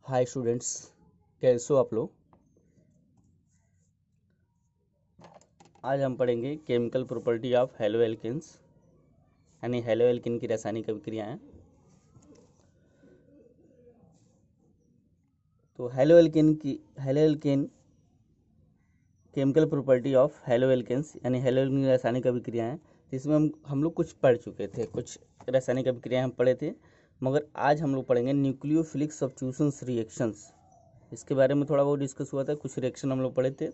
Hi students, कैसे हो आप लोग। आज हम पढ़ेंगे chemical property of haloalkanes यानी हेलो एल्केन की रासायनिक अभिक्रियाएं। तो haloalkane chemical property of haloalkanes यानी हेलो एल्केन की रासायनिक अभिक्रियाएं, जिसमें हम लोग कुछ पढ़ चुके थे, कुछ रासायनिक अभिक्रियाएं हम पढ़े थे, मगर आज हम लोग पढ़ेंगे न्यूक्लियोफिलिक सब्स्टिट्यूशंस रिएक्शंस। इसके बारे में थोड़ा बहुत डिस्कस हुआ था, कुछ रिएक्शन हम लोग पढ़े थे।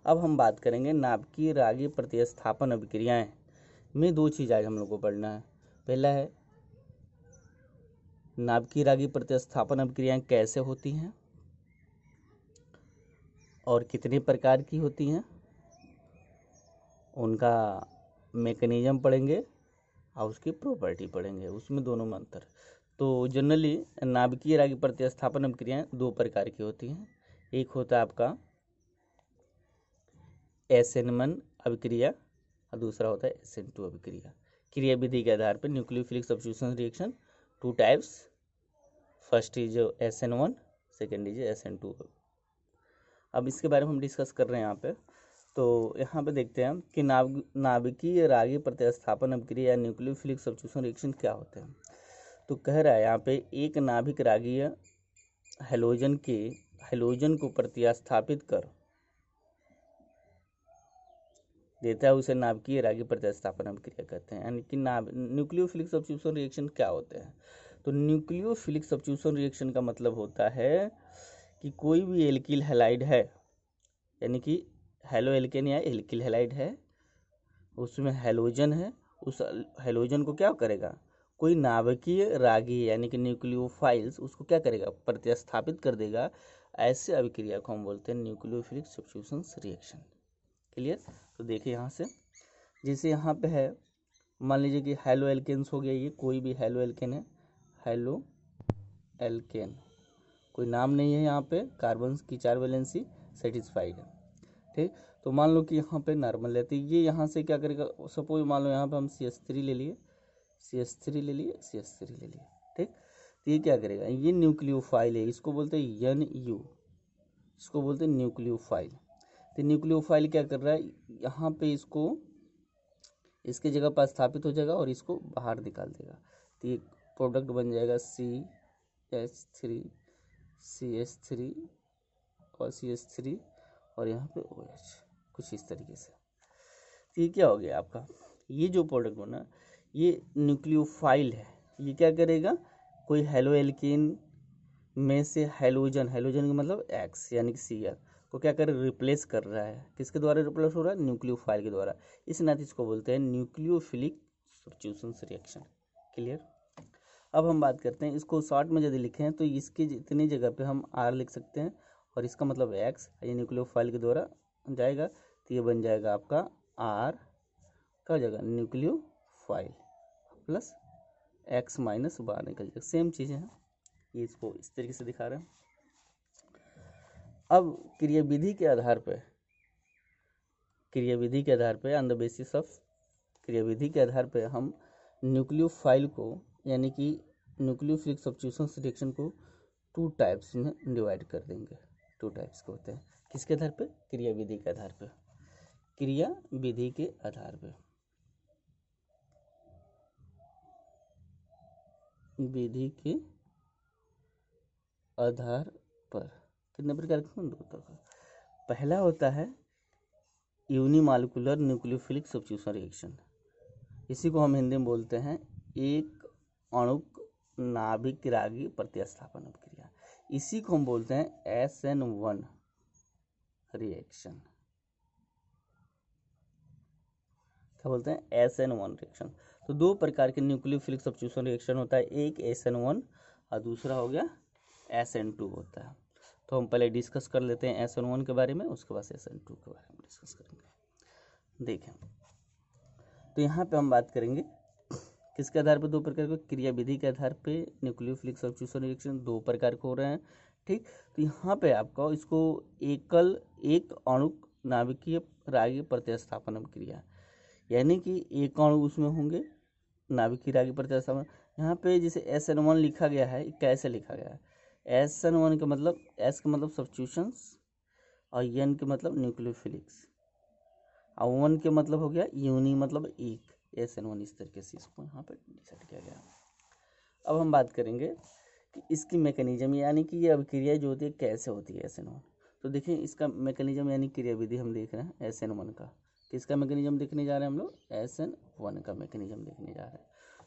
अब हम बात करेंगे नाभिकीय रागी प्रतिस्थापन अभिक्रियाएं में। दो चीज़ आज हम लोग को पढ़ना है। पहला है नाभिकीय रागी प्रतिस्थापन अभिक्रियाएं कैसे होती हैं और कितने प्रकार की होती हैं, उनका मैकेनिज्म पढ़ेंगे और उसकी प्रॉपर्टी पढ़ेंगे, उसमें दोनों में अंतर। तो जनरली नाभिकीय रागी प्रतिस्थापन अभिक्रियाएं दो प्रकार की होती हैं। एक होता है आपका SN1 अभिक्रिया और दूसरा होता है SN2 अभिक्रिया। क्रिया विधि के आधार पर nucleophilic substitution reaction two types. First is SN1, second is SN2। अब इसके बारे में हम डिस्कस कर रहे हैं यहाँ पे। तो यहाँ पे देखते हैं कि नाभिकीय रागी प्रतिस्थापन अभिक्रिया या न्यूक्लियोफिलिक सब्स्टिट्यूशन रिएक्शन क्या होते हैं। तो कह रहा है यहाँ पे एक नाभिक रागीय हैलोजन को प्रतिस्थापित कर देता है, उसे नाभिकीय रागी प्रतिस्थापन अभिक्रिया कहते हैं। यानी कि न्यूक्लियोफिलिक सब्स्टिट्यूशन रिएक्शन क्या होते हैं। तो न्यूक्लियोफिलिक सब्स्टिट्यूशन रिएक्शन का मतलब होता है कि कोई भी एल्किल हैलाइड है, यानी कि हेलो एल्केन या एल्किल हैलाइड है, उसमें हैलोजन है, उस हैलोजन को क्या करेगा, कोई नाभिकीय रागी यानी कि न्यूक्लियोफाइल्स उसको क्या करेगा, प्रतिस्थापित कर देगा। ऐसे अभिक्रिया को हम बोलते हैं न्यूक्लियोफिलिक सब्स्टिट्यूशन रिएक्शन। क्लियर। तो देखिए यहाँ से, जैसे यहाँ पे है, मान लीजिए कि हेलो एल्केन्स हो गया, ये कोई भी हेलो एल्केन है, हेलो एल्केन, कोई नाम नहीं है यहाँ पे, कार्बन की 4 वैलेंसी सेटिस्फाइड है। ठीक, तो मान लो कि यहाँ पे नॉर्मल लेते, ये यहाँ से क्या करेगा, सपोज मान लो यहाँ पे हम CH3 ले लिए, CH3 ले लिए, CH3 ले लिए। ठीक, तो ये क्या करेगा, ये न्यूक्लियोफाइल है, इसको बोलते हैं NU, इसको बोलते हैं न्यूक्लियोफाइल। तो न्यूक्लियोफाइल क्या कर रहा है, यहाँ पे इसको इसके जगह पर स्थापित हो जाएगा और इसको बाहर निकाल देगा। तो ये प्रोडक्ट बन जाएगा CH3, CH3 और CH3 और यहाँ पे OH, कुछ इस तरीके से। तो ये क्या हो गया आपका, ये जो प्रोडक्ट बना ये न्यूक्लियोफाइल है। ये क्या करेगा, कोई हेलो एल्केन में से हैलोजन का मतलब X यानी कि Cl को क्या कर रिप्लेस कर रहा है, किसके द्वारा रिप्लेस हो रहा है, न्यूक्लियोफाइल के द्वारा। इस नाते इसको बोलते हैं न्यूक्लियोफिलिक सब्स्टिट्यूशन रिएक्शन। क्लियर। अब हम बात करते हैं, इसको शॉर्ट में यदि लिखें तो इसकी इतनी जगह पे हम R लिख सकते हैं और इसका मतलब X, ये न्यूक्लियोफाइल के द्वारा जाएगा, तो ये बन जाएगा आपका R का जगह न्यूक्लियोफाइल प्लस X माइनस बाहर निकल जाएगा, सेम चीज़ें हैं। ये इसको इस तरीके से दिखा रहे हैं। अब क्रियाविधि के आधार पे ऑन द बेसिस ऑफ क्रियाविधि के आधार पे हम न्यूक्लियोफाइल को यानी कि न्यूक्लियोफिलिक सब्स्टिट्यूशन रिएक्शन को 2 टाइप्स में डिवाइड कर देंगे। 2 टाइप्स के होते हैं, किसके आधार पे, क्रियाविधि के आधार पे। क्रियाविधि के आधार पे, विधि के आधार पर कितने प्रकार के, 2 प्रकार। पहला होता है यूनिमॉलिक्यूलर न्यूक्लियोफिलिक सब्स्टिट्यूशन रिएक्शन, इसी को हम हिंदी में बोलते हैं एक अणुक नाभिक रागी प्रतिस्थापन अभिक्रिया। इसी को हम बोलते हैं SN1 रिएक्शन। क्या बोलते हैं, SN1 रिएक्शन। तो 2 प्रकार के न्यूक्लियोफिलिक सब्स्टिट्यूशन रिएक्शन होता है, एक SN1 और दूसरा हो गया SN2 होता है। तो हम पहले डिस्कस कर लेते हैं SN1 के बारे में, उसके बाद SN2 के बारे में डिस्कस करेंगे। देखें, तो यहाँ पे हम बात करेंगे किसके आधार पर, 2 प्रकार के, क्रियाविधि के आधार पे न्यूक्लियोफिलिक सब्स्टिट्यूशन रिएक्शन 2 प्रकार के हो रहे हैं। ठीक, तो यहाँ पे आपका इसको एक अणुक नाभिकीय रागी प्रतिस्थापन अभिक्रिया, यानी कि एक अणु उसमें होंगे नाभिकीय रागी प्रतिस्थापन। यहाँ पे जैसे SN1 लिखा गया है, कैसे लिखा गया है, SN1 का मतलब, S का मतलब सब्स्टिट्यूशंस और N के मतलब न्यूक्लियोफिलिक्स, और 1 के मतलब हो गया यूनि मतलब एक, SN1 इस तरीके से इसको यहाँ पर डिसाइड किया गया। अब हम बात करेंगे कि इसकी मैकेनिज्म यानी कि ये अभिक्रिया जो होती है कैसे होती है SN1। तो देखिए इसका मैकेनिज्म यानी क्रिया विधि हम देख रहे हैं SN1 का, किसका मैकेनिज्म देखने जा रहे हैं हम लोग, SN1 का मैकेनिज्म देखने जा रहे हैं।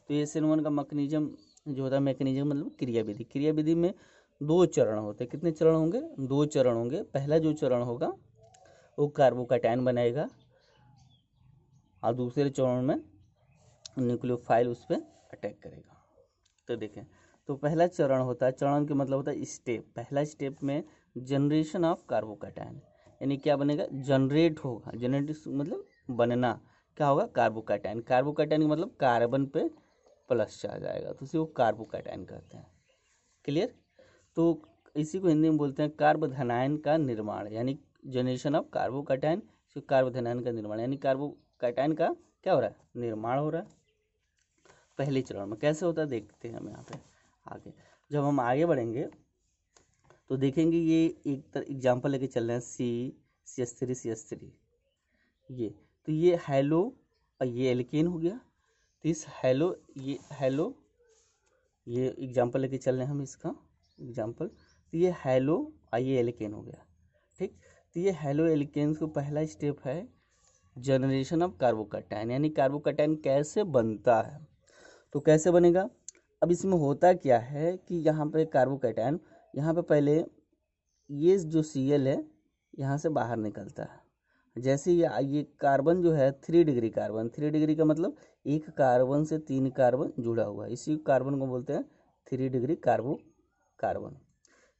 तो SN1 का मैकेनिज्म जो होता है, मैकेनिज्म मतलब क्रिया विधि, क्रिया विधि में 2 चरण होते हैं। कितने चरण होंगे, 2 चरण होंगे। पहला जो चरण होगा वो कार्बोकैटायन बनाएगा और दूसरे चरण में न्यूक्लियोफाइल उस पर अटैक करेगा। तो देखें, तो पहला चरण होता है, चरण के मतलब होता है स्टेप, पहला स्टेप में जनरेशन ऑफ कार्बोकैटायन, यानी क्या बनेगा, जनरेट होगा, जनरेट मतलब बनना, क्या होगा, कार्बोकैटायन, कार्बोकैटायन का मतलब कार्बन पे प्लस चार्ज आएगा, तो इसी को कार्बोकैटायन कहते हैं। क्लियर। तो इसी को हिंदी में बोलते हैं कार्बोधनायन का निर्माण, यानी जनरेशन ऑफ कार्बोकैटायन, कार्बोधनायन का निर्माण, यानी कार्बोकैटायन का क्या हो रहा है, निर्माण हो रहा है पहले चरण में। कैसे होता है देखते हैं हम यहाँ पे आगे। जब हम आगे बढ़ेंगे तो देखेंगे, ये एक एग्जाम्पल लेके चल रहे हैं, CH3 ये, तो ये हेलो और ये एल्केन हो गया। तो इस हेलो, ये एग्जाम्पल लेके चल रहे हैं हम इसका एग्जाम्पल, तो ये हेलो और ये एल्केन हो गया। ठीक, तो ये हेलो एल्केन का पहला स्टेप है जनरेशन ऑफ कार्बोकैटायन, यानी कार्बोकैटायन कैसे बनता है। तो कैसे बनेगा, अब इसमें होता क्या है कि यहाँ पे कार्बोकैटायन, यहाँ पे पहले ये जो Cl है यहाँ से बाहर निकलता है। जैसे ये कार्बन जो है 3 डिग्री कार्बन, 3 डिग्री का मतलब एक कार्बन से 3 कार्बन जुड़ा हुआ है, इसी कार्बन को बोलते हैं 3 डिग्री कार्बन।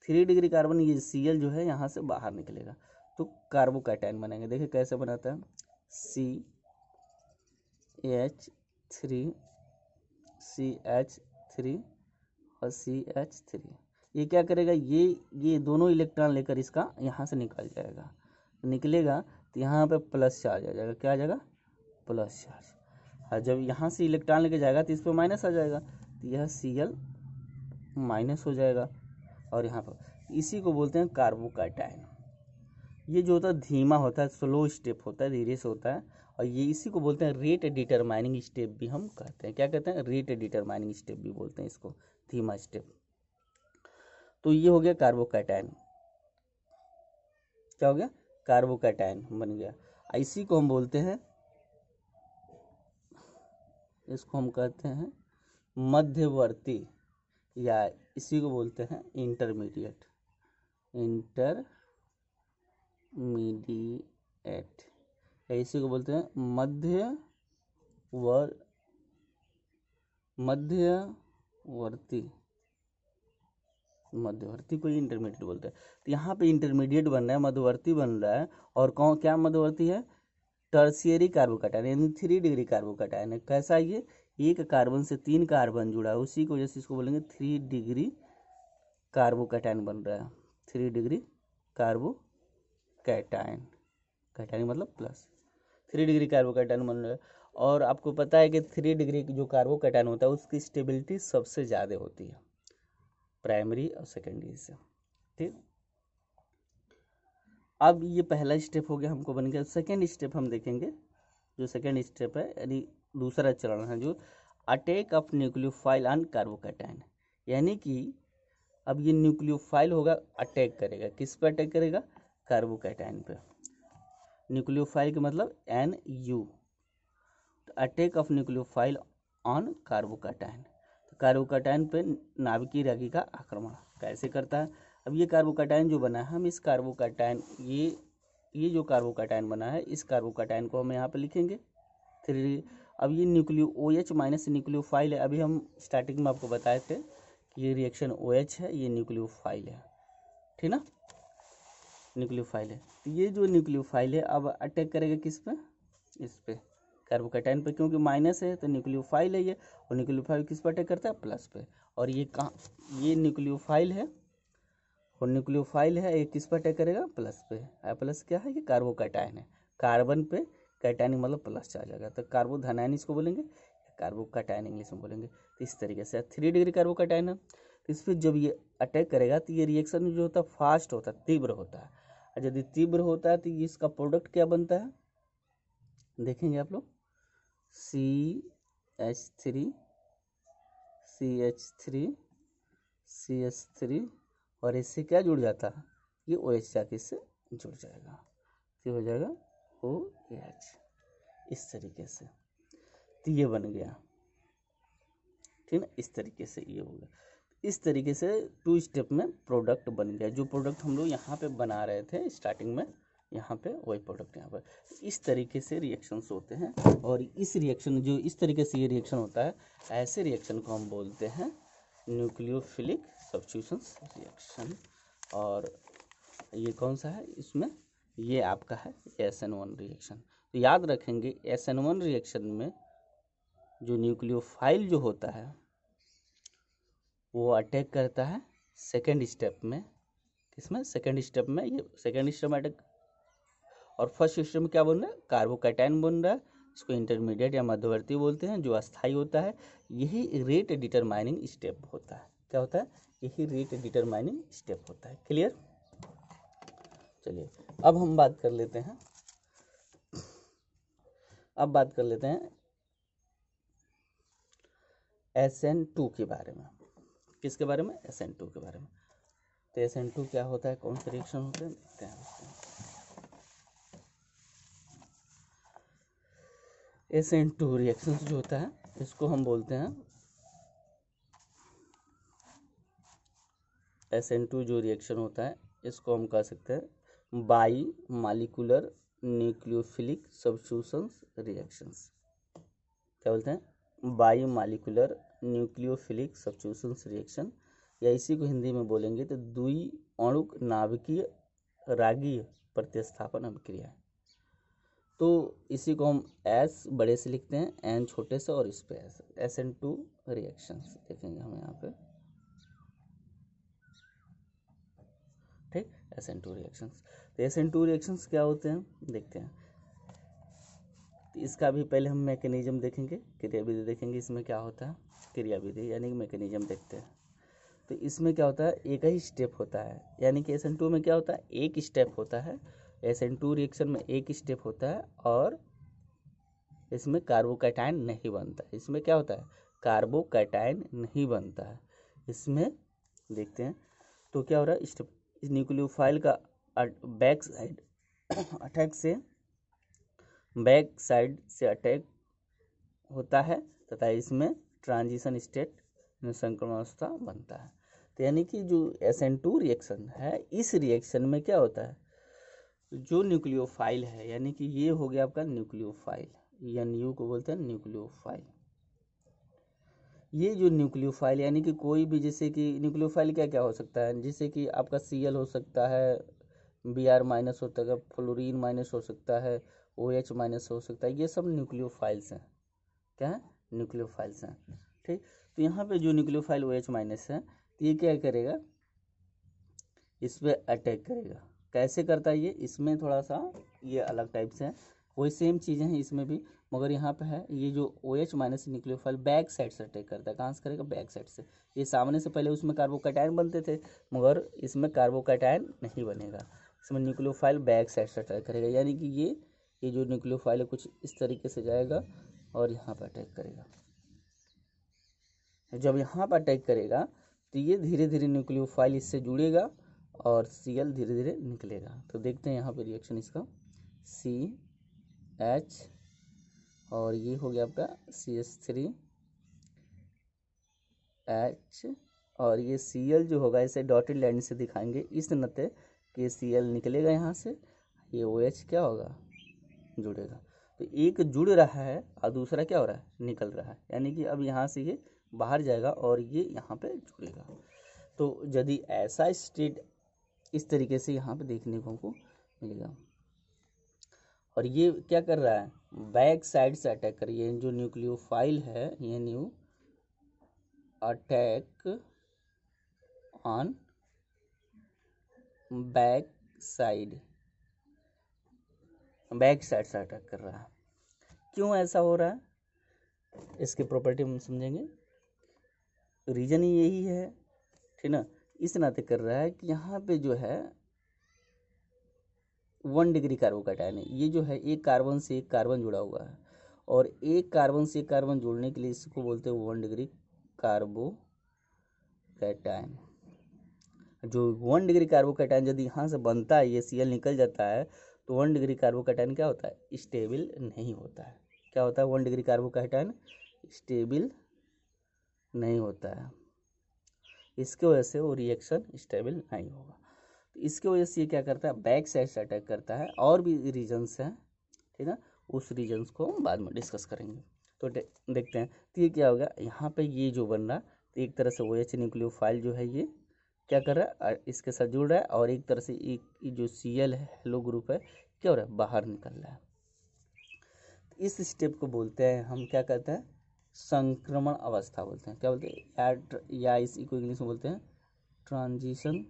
3 डिग्री कार्बन ये Cl जो है यहाँ से बाहर निकलेगा तो कार्बोकैटायन बनेंगे। देखिए कैसे बनाता है, CH3 और CH3, ये क्या करेगा, ये दोनों इलेक्ट्रॉन लेकर इसका यहाँ से निकल जाएगा, निकलेगा तो यहाँ पे प्लस चार्ज आ जाएगा, क्या आ जाएगा, प्लस चार्ज। और जब यहाँ से इलेक्ट्रॉन लेके जाएगा तो इस पर माइनस आ जाएगा, तो यह Cl माइनस हो जाएगा। और यहाँ पर इसी को बोलते हैं कार्बोकैटायन। ये जो होता है धीमा होता है, स्लो स्टेप होता है, धीरे से होता है, और ये इसी को बोलते हैं रेट डिटरमाइनिंग स्टेप भी हम कहते हैं। क्या कहते हैं, रेट डिटरमाइनिंग स्टेप भी बोलते हैं इसको, धीमा स्टेप। तो ये हो गया कार्बोकैटायन, क्या हो गया, कार्बोकैटायन बन गया। इसी को हम बोलते हैं, इसको हम कहते हैं मध्यवर्ती, या इसी को बोलते हैं इंटरमीडिएट, इसी को बोलते हैं मध्यवर्ती को इंटरमीडिएट बोलते हैं। तो यहाँ पे इंटरमीडिएट बन रहा है, मध्यवर्ती बन रहा है, और कौन क्या मध्यवर्ती है, टर्शियरी कार्बोकैटायन, यानी 3 डिग्री कार्बोकैटायन है। कैसा ये, एक कार्बन से 3 कार्बन जुड़ा है, उसी को जैसे इसको बोलेंगे 3 डिग्री कार्बोकैटायन बन रहा है, 3 डिग्री कार्बोकैटायन, कैटायन मतलब प्लस, 3 डिग्री कार्बोकैटायन बन रहा है। और आपको पता है कि 3 डिग्री जो कार्बोकैटायन होता है उसकी स्टेबिलिटी सबसे ज़्यादा होती है प्राइमरी और सेकेंडरी से। ठीक, अब ये पहला स्टेप हो गया, हमको बन गया। सेकेंड स्टेप हम देखेंगे, जो सेकेंड स्टेप है यानी दूसरा चरण है, जो attack of nucleophile on carbocation, यानी कि अब ये न्यूक्लियोफाइल होगा, अटैक करेगा, किस पर अटैक करेगा, कार्बोकैटायन पे। न्यूक्लियोफाइल का मतलब NU, attack of nucleophile on carbocation, तो कार्बोकैटायन पे नाभिकीय रेखी का आक्रमण कैसे करता है। अब ये कार्बोकैटायन जो बना है, हम इस कार्बोकैटायन, ये जो कार्बोकैटायन बना है, इस कार्बोकैटायन को हम यहाँ पे लिखेंगे 3। अब ये न्यूक्लियो OH माइनस न्यूक्लियोफाइल है, अभी हम स्टार्टिंग में आपको बताए थे कि ये रिएक्शन OH है, ये न्यूक्लियोफाइल है, ठीक ना, न्यूक्लियोफाइल है। तो ये जो न्यूक्लियोफाइल है अब अटैक करेगा किस पे, इस पे कार्बोकैटायन पे, क्योंकि माइनस है तो न्यूक्लियोफाइल है ये, और न्यूक्लियोफाइल किस पे अटैक करता है, प्लस पे। और ये कहाँ, ये न्यूक्लियोफाइल है, और न्यूक्लियोफाइल है, ये किस पे अटैक करेगा, प्लस पे। प्लस क्या है, ये कार्बोकैटायन है, कार्बन पे कैटायन मतलब प्लस चार्ज आएगा, तो कार्बोधनायन इसको बोलेंगे, कार्बोकैटायन इंग्लिश में बोलेंगे। तो इस तरीके से 3 डिग्री कार्बोकैटायन है। इस पर जब ये अटैक करेगा तो ये रिएक्शन जो होता है फास्ट होता है, तीव्र होता है। और यदि तीव्र होता है तो इसका प्रोडक्ट क्या बनता है, देखेंगे आप लोग, CH3 CH3 CH3 और इससे क्या जुड़ जाता है, ये OH जाके इससे जुड़ जाएगा, ये हो जाएगा OH। इस तरीके से तो ये बन गया, ठीक ना, इस तरीके से ये हो गया। इस तरीके से 2 स्टेप में प्रोडक्ट बन गया। जो प्रोडक्ट हम लोग यहाँ पे बना रहे थे स्टार्टिंग में, यहाँ पे वही प्रोडक्ट यहाँ पर। इस तरीके से रिएक्शंस होते हैं। और इस रिएक्शन, जो इस तरीके से ये रिएक्शन होता है, ऐसे रिएक्शन को हम बोलते हैं न्यूक्लियोफिलिक सब्स्टिट्यूशन रिएक्शन। और ये कौन सा है, इसमें ये आपका है SN1 रिएक्शन। तो याद रखेंगे SN1 रिएक्शन में जो न्यूक्लियोफाइल जो होता है वो अटैक करता है सेकेंड स्टेप में, किसमें, सेकेंड स्टेप में, ये सेकेंड स्टेप में अटैक। और फर्स्ट स्टेप में क्या बन रहा है, कार्बोकैटायन बन रहा है, इसको इंटरमीडिएट या मध्यवर्ती बोलते हैं, जो अस्थायी होता है। यही रेट डिटरमाइनिंग स्टेप होता है। क्या होता है, यही रेट डिटरमाइनिंग स्टेप होता है। क्लियर। चलिए अब हम बात कर लेते हैं, SN2 के बारे में। किसके बारे में, SN2 के बारे में। तो SN2 क्या होता है, कौन से रिएक्शन होते हैं, देखते हैं। SN2 रिएक्शन जो होता है इसको हम बोलते हैं, SN2 जो रिएक्शन होता है इसको हम कह सकते हैं by molecular nucleophilic substitutions reactions. क्या बोलते हैं, by molecular nucleophilic substitutions reaction, या इसी को हिंदी में बोलेंगे तो द्वि अणुक नाभिकीय रागीय प्रतिस्थापन अभिक्रिया। तो इसी को हम S बड़े से लिखते हैं, N छोटे से, और इस पे SN2 रिएक्शंस देखेंगे हम यहाँ पे, ठीक, SN2 रिएक्शंस। तो SN2 रिएक्शंस क्या होते हैं, देखते हैं। तो इसका भी पहले हम मैकेनिज्म देखेंगे, क्रियाविधि देखेंगे, इसमें क्या होता है, क्रियाविधि यानी कि मैकेनिज्म देखते हैं। तो इसमें क्या होता है, एक ही स्टेप होता है, यानी कि SN2 में क्या होता है, एक स्टेप होता है। SN2 रिएक्शन में एक स्टेप होता है, और इसमें कार्बोकैटायन नहीं बनता। इसमें क्या होता है, कार्बोकैटायन नहीं बनता है इसमें। देखते हैं तो क्या हो रहा है, स्टेप, इस न्यूक्लियोफाइल का बैक साइड से अटैक होता है, तथा इसमें ट्रांजिशन स्टेट संक्रमणावस्था बनता है। तो यानी कि जो SN2 रिएक्शन है, इस रिएक्शन में क्या होता है, जो न्यूक्लियोफाइल है, यानी कि ये हो गया आपका न्यूक्लियोफाइल, NU को बोलते हैं न्यूक्लियोफाइल। ये जो न्यूक्लियोफाइल यानी कि कोई भी, जैसे कि न्यूक्लियोफाइल क्या क्या हो सकता है, जैसे कि आपका Cl हो सकता है, Br माइनस होता है, फ्लोरीन माइनस हो सकता है, OH माइनस हो सकता है, ये सब न्यूक्लियोफाइल्स हैं। क्या है, न्यूक्लियोफाइल्स हैं, ठीक। तो यहाँ पे जो न्यूक्लियोफाइल OH माइनस है, तो ये क्या करेगा, इस पर अटैक करेगा। कैसे करता है ये, इसमें थोड़ा सा ये अलग टाइप से है, वही सेम चीज़ें हैं इसमें भी, मगर यहाँ पे है ये जो OH minus nucleophile back side से अटैक करता है। कहाँ से करेगा, बैक साइड से। ये सामने से पहले उसमें कार्बोकैटायन बनते थे, मगर इसमें कार्बोकैटायन नहीं बनेगा, इसमें न्यूक्लियोफाइल बैक साइड से अटैक करेगा। यानी कि ये जो न्यूक्लियोफाइल है कुछ इस तरीके से जाएगा और यहाँ पर अटैक करेगा। जब यहाँ पर अटैक करेगा तो ये धीरे धीरे न्यूक्लियोफाइल इससे जुड़ेगा और Cl धीरे धीरे निकलेगा। तो देखते हैं यहाँ पे रिएक्शन इसका, CH और ये हो गया आपका CH3H, और ये Cl जो होगा इसे डॉटेड लाइन से दिखाएंगे इस नाते कि Cl निकलेगा यहाँ से, ये OH क्या होगा, जुड़ेगा। तो एक जुड़ रहा है और दूसरा क्या हो रहा है, निकल रहा है, यानी कि अब यहाँ से ये बाहर जाएगा और ये यहाँ पे जुड़ेगा। तो यदि ऐसा स्टेट इस तरीके से यहाँ पे देखने को हमको मिलेगा, और ये क्या कर रहा है, बैक साइड से अटैक कर, ये जो न्यूक्लियोफाइल है ये new attack on back side से अटैक कर रहा है। क्यों ऐसा हो रहा है, इसकी प्रॉपर्टी हम समझेंगे। रीजन यही है ठीक ना। इस नाते कर रहा है कि यहाँ पे जो है 1 डिग्री कार्बोकैटायन है, ये जो है एक कार्बन से एक कार्बन जुड़ा हुआ है, और एक कार्बन से एक कार्बन जोड़ने के लिए इसको बोलते हैं 1 डिग्री कार्बोकैटायन। जो 1 डिग्री कार्बोकैटायन यदि यहाँ से बनता है, ये Cl निकल जाता है, तो 1 डिग्री कार्बोकैटायन क्या होता है, स्टेबल नहीं होता है। क्या होता है, 1 डिग्री कार्बोकैटायन स्टेबल नहीं होता है, इसके वजह से वो रिएक्शन स्टेबल नहीं होगा। तो इसके वजह से ये क्या करता है, बैक साइड से अटैक करता है। और भी रीजन्स हैं, ठीक है, उस रीजन्स को हम बाद में डिस्कस करेंगे। तो देखते हैं, तो ये क्या होगा, यहाँ पे ये जो बन रहा है, तो एक तरह से OH न्यूक्लियोफाइल जो है ये क्या कर रहा है, इसके साथ जुड़ रहा है, और एक तरह से एक जो Cl है, हेलो ग्रुप है, क्या हो रहा है, बाहर निकल रहा है। इस स्टेप को बोलते हैं हम, क्या कहते हैं, संक्रमण अवस्था बोलते हैं। क्या बोलते हैं, या इसी को इंग्लिश में बोलते हैं ट्रांजिशन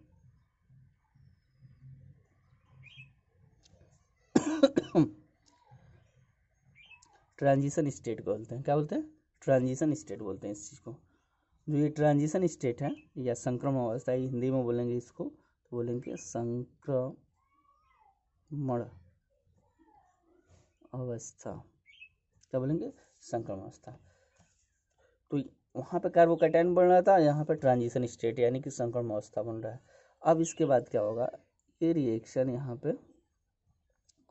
ट्रांजिशन स्टेट बोलते हैं। क्या बोलते हैं, ट्रांजिशन स्टेट बोलते हैं इस चीज़ को। जो ये ट्रांजिशन स्टेट है या संक्रमण अवस्था, हिंदी में बोलेंगे इसको, तो बोलेंगे संक्रमण अवस्था। क्या बोलेंगे, संक्रमण अवस्था। तो वहाँ पे कार्बोकैटायन बन रहा था, यहाँ पे ट्रांजिशन स्टेट यानी कि संक्रमण अवस्था बन रहा है। अब इसके बाद क्या होगा, ये रिएक्शन यहाँ पे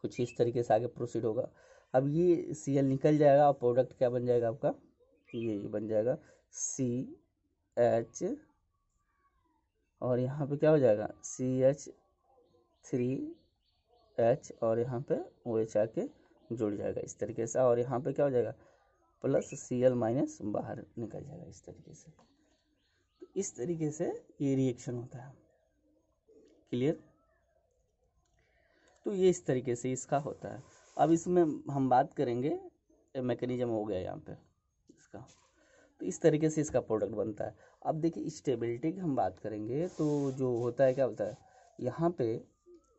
कुछ इस तरीके से आगे प्रोसीड होगा। अब ये Cl निकल जाएगा और प्रोडक्ट क्या बन जाएगा आपका, ये बन जाएगा CH, और यहाँ पे क्या हो जाएगा CH3H, और यहाँ पे OH आके जुड़ जाएगा इस तरीके से, और यहाँ पे क्या हो जाएगा प्लस Cl माइनस बाहर निकल जाएगा इस तरीके से। तो इस तरीके से ये रिएक्शन होता है, क्लियर। तो ये इस तरीके से इसका होता है। अब इसमें हम बात करेंगे, मैकेनिज्म हो गया यहाँ पे इसका, तो इस तरीके से इसका प्रोडक्ट बनता है। अब देखिए स्टेबिलिटी की हम बात करेंगे, तो जो होता है क्या होता है, यहाँ पे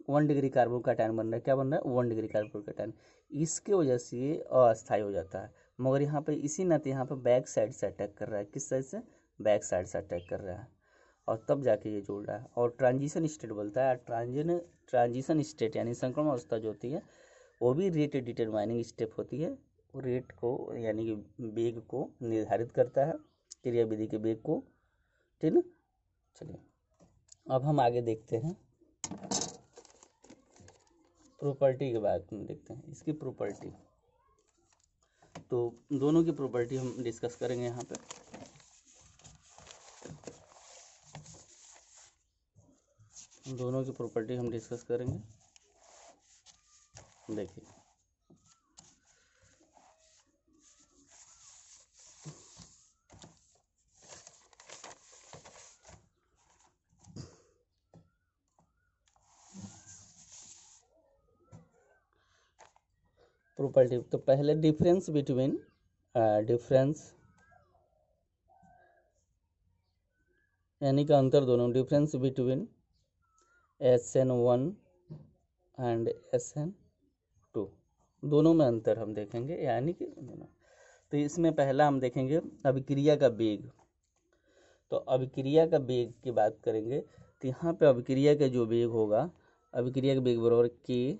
1 डिग्री कार्बोकैटायन बन रहा है। क्या बन रहा है, 1 डिग्री कार्बोकैटायन, इसके वजह से ये अस्थायी हो जाता है। मगर यहाँ पे इसी नाते यहाँ पे बैक साइड से अटैक कर रहा है। किस साइड से, बैक साइड से अटैक कर रहा है, और तब जाके ये जुड़ रहा है। और ट्रांजिशन स्टेट बोलता है, ट्रांजिशन स्टेट यानी संक्रमण अवस्था जो होती है, वो भी रेट डिटरमाइनिंग स्टेप होती है। रेट को यानी कि वेग को निर्धारित करता है, क्रियाविधि के वेग को, ठीक ना। चलिए अब हम आगे देखते हैं, प्रॉपर्टी के बारे में देखते हैं, इसकी प्रॉपर्टी। तो दोनों की प्रॉपर्टी हम डिस्कस करेंगे यहाँ पे। दोनों की प्रॉपर्टी हम डिस्कस करेंगे। देखिए प्रॉपर्टी, तो पहले डिफरेंस बिटवीन यानी कि अंतर दोनों, difference between SN1 and SN2, दोनों में अंतर हम देखेंगे, यानी कि दोनों। तो इसमें पहला हम देखेंगे अभिक्रिया का वेग। तो अभिक्रिया का वेग की बात करेंगे, तो यहाँ पे अभिक्रिया का जो वेग होगा, अभिक्रिया का वेग बराबर K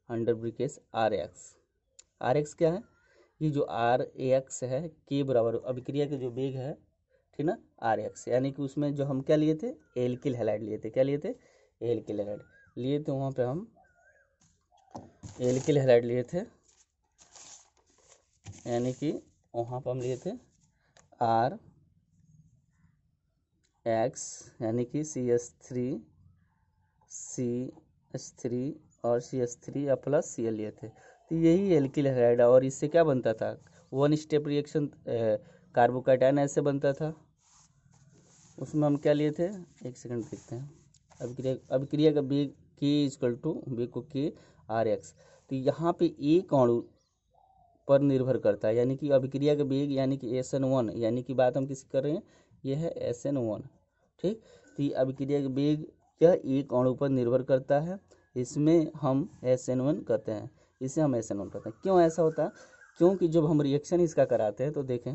अंडर ब्रैकेट RX क्या है, ये जो RX है, K बराबर अभिक्रिया का जो वेग है, ठीक ना, RX, यानी कि उसमें जो हम क्या लिए थे, एल्किल हैलाइड लिए थे। क्या लिए थे, एल्किल हैलाइड लिए थे, वहाँ पे हम एल्किल हैलाइड लिए थे, यानी कि वहाँ पर हम लिए थे RX, यानी कि CH3 और CH3 प्लस Cl लिए थे। तो यही एल्किल हैलाइड है, और इससे क्या बनता था, 1 स्टेप रिएक्शन कार्बोकैटायन ऐसे बनता था। उसमें हम क्या लिए थे, एक सेकंड देखते हैं। अभिक्रिया का वेग K इक्वल टू वेग को K RX। तो यहाँ पे एक अणु पर निर्भर करता है, यानी कि अभिक्रिया का वेग यानी कि SN1, यानी कि बात हम किसकी कर रहे हैं, यह है SN1, ठीक। तो ये अभिक्रिया का वेग यह एक अणु पर निर्भर करता है, इसमें हम SN1 कहते हैं, इसे हम SN1 कहते हैं। क्यों ऐसा होता है, क्योंकि जब हम रिएक्शन इसका कराते हैं, तो देखें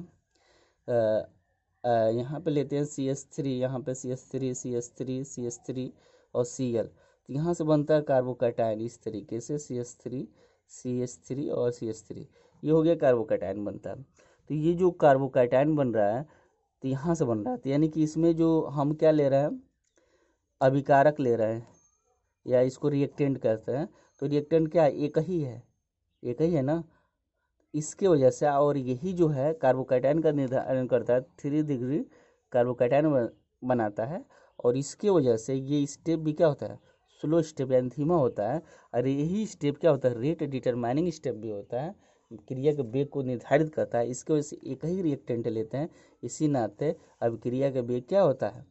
यहाँ पे लेते हैं CH3, यहाँ पे CH3 CH3 CH3 और Cl, तो यहाँ से बनता है कार्बोकैटायन इस तरीके से CH3 CH3 और CH3, ये हो गया कार्बोकैटायन बनता है। तो ये जो कार्बोकैटायन बन रहा है तो यहाँ से बन रहा है, तो यानी कि इसमें जो हम क्या ले रहे हैं, अभिकारक ले रहे हैं या इसको रिएक्टेंट कहते हैं। तो रिएक्टेंट क्या है, एक ही है ना, इसके वजह से। और यही जो है कार्बोकैटायन का निर्धारण करता है, 3 डिग्री कार्बोकैटायन बनाता है। और इसके वजह से ये स्टेप भी क्या होता है, स्लो स्टेप यानी धीमा होता है। और यही स्टेप क्या होता है, रेट डिटरमाइनिंग स्टेप भी होता है, क्रिया के वेग को निर्धारित करता है। इसके वजह से एक ही रिएक्टेंट लेते हैं, इसी नाते अभिक्रिया का वेग क्या होता है,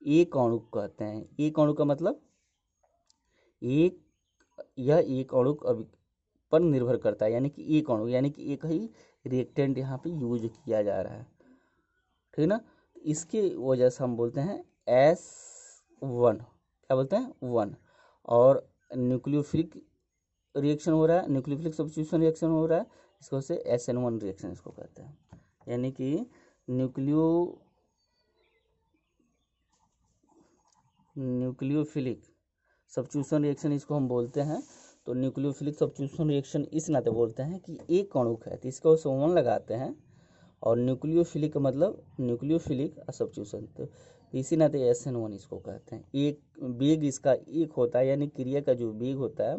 एक अणु कहते हैं। एक अणु का मतलब एक, यह एक अणु पर निर्भर करता है, यानी कि एक अणु, यानी कि एक ही रिएक्टेंट यहाँ पे यूज किया जा रहा है, ठीक ना। इसके वजह से हम बोलते हैं S1, क्या बोलते हैं 1। और न्यूक्लियोफिलिक रिएक्शन हो रहा है, न्यूक्लियोफिलिक सब्स्टिट्यूशन रिएक्शन हो रहा है, इसको से SN1 रिएक्शन इसको कहते हैं। यानी कि न्यूक्लियोफिलिक सब्स्टिट्यूशन रिएक्शन इसको हम बोलते हैं। तो न्यूक्लियोफिलिक सब्स्टिट्यूशन रिएक्शन इस नाते बोलते हैं कि एक अणु है तो इसको S1 लगाते हैं, और न्यूक्लियोफिलिक का मतलब न्यूक्लियोफिलिक सब्स्टिट्यूशन, तो इसी नाते SN1 इसको कहते हैं। एक वेग इसका एक होता है, यानी क्रिया का जो वेग होता है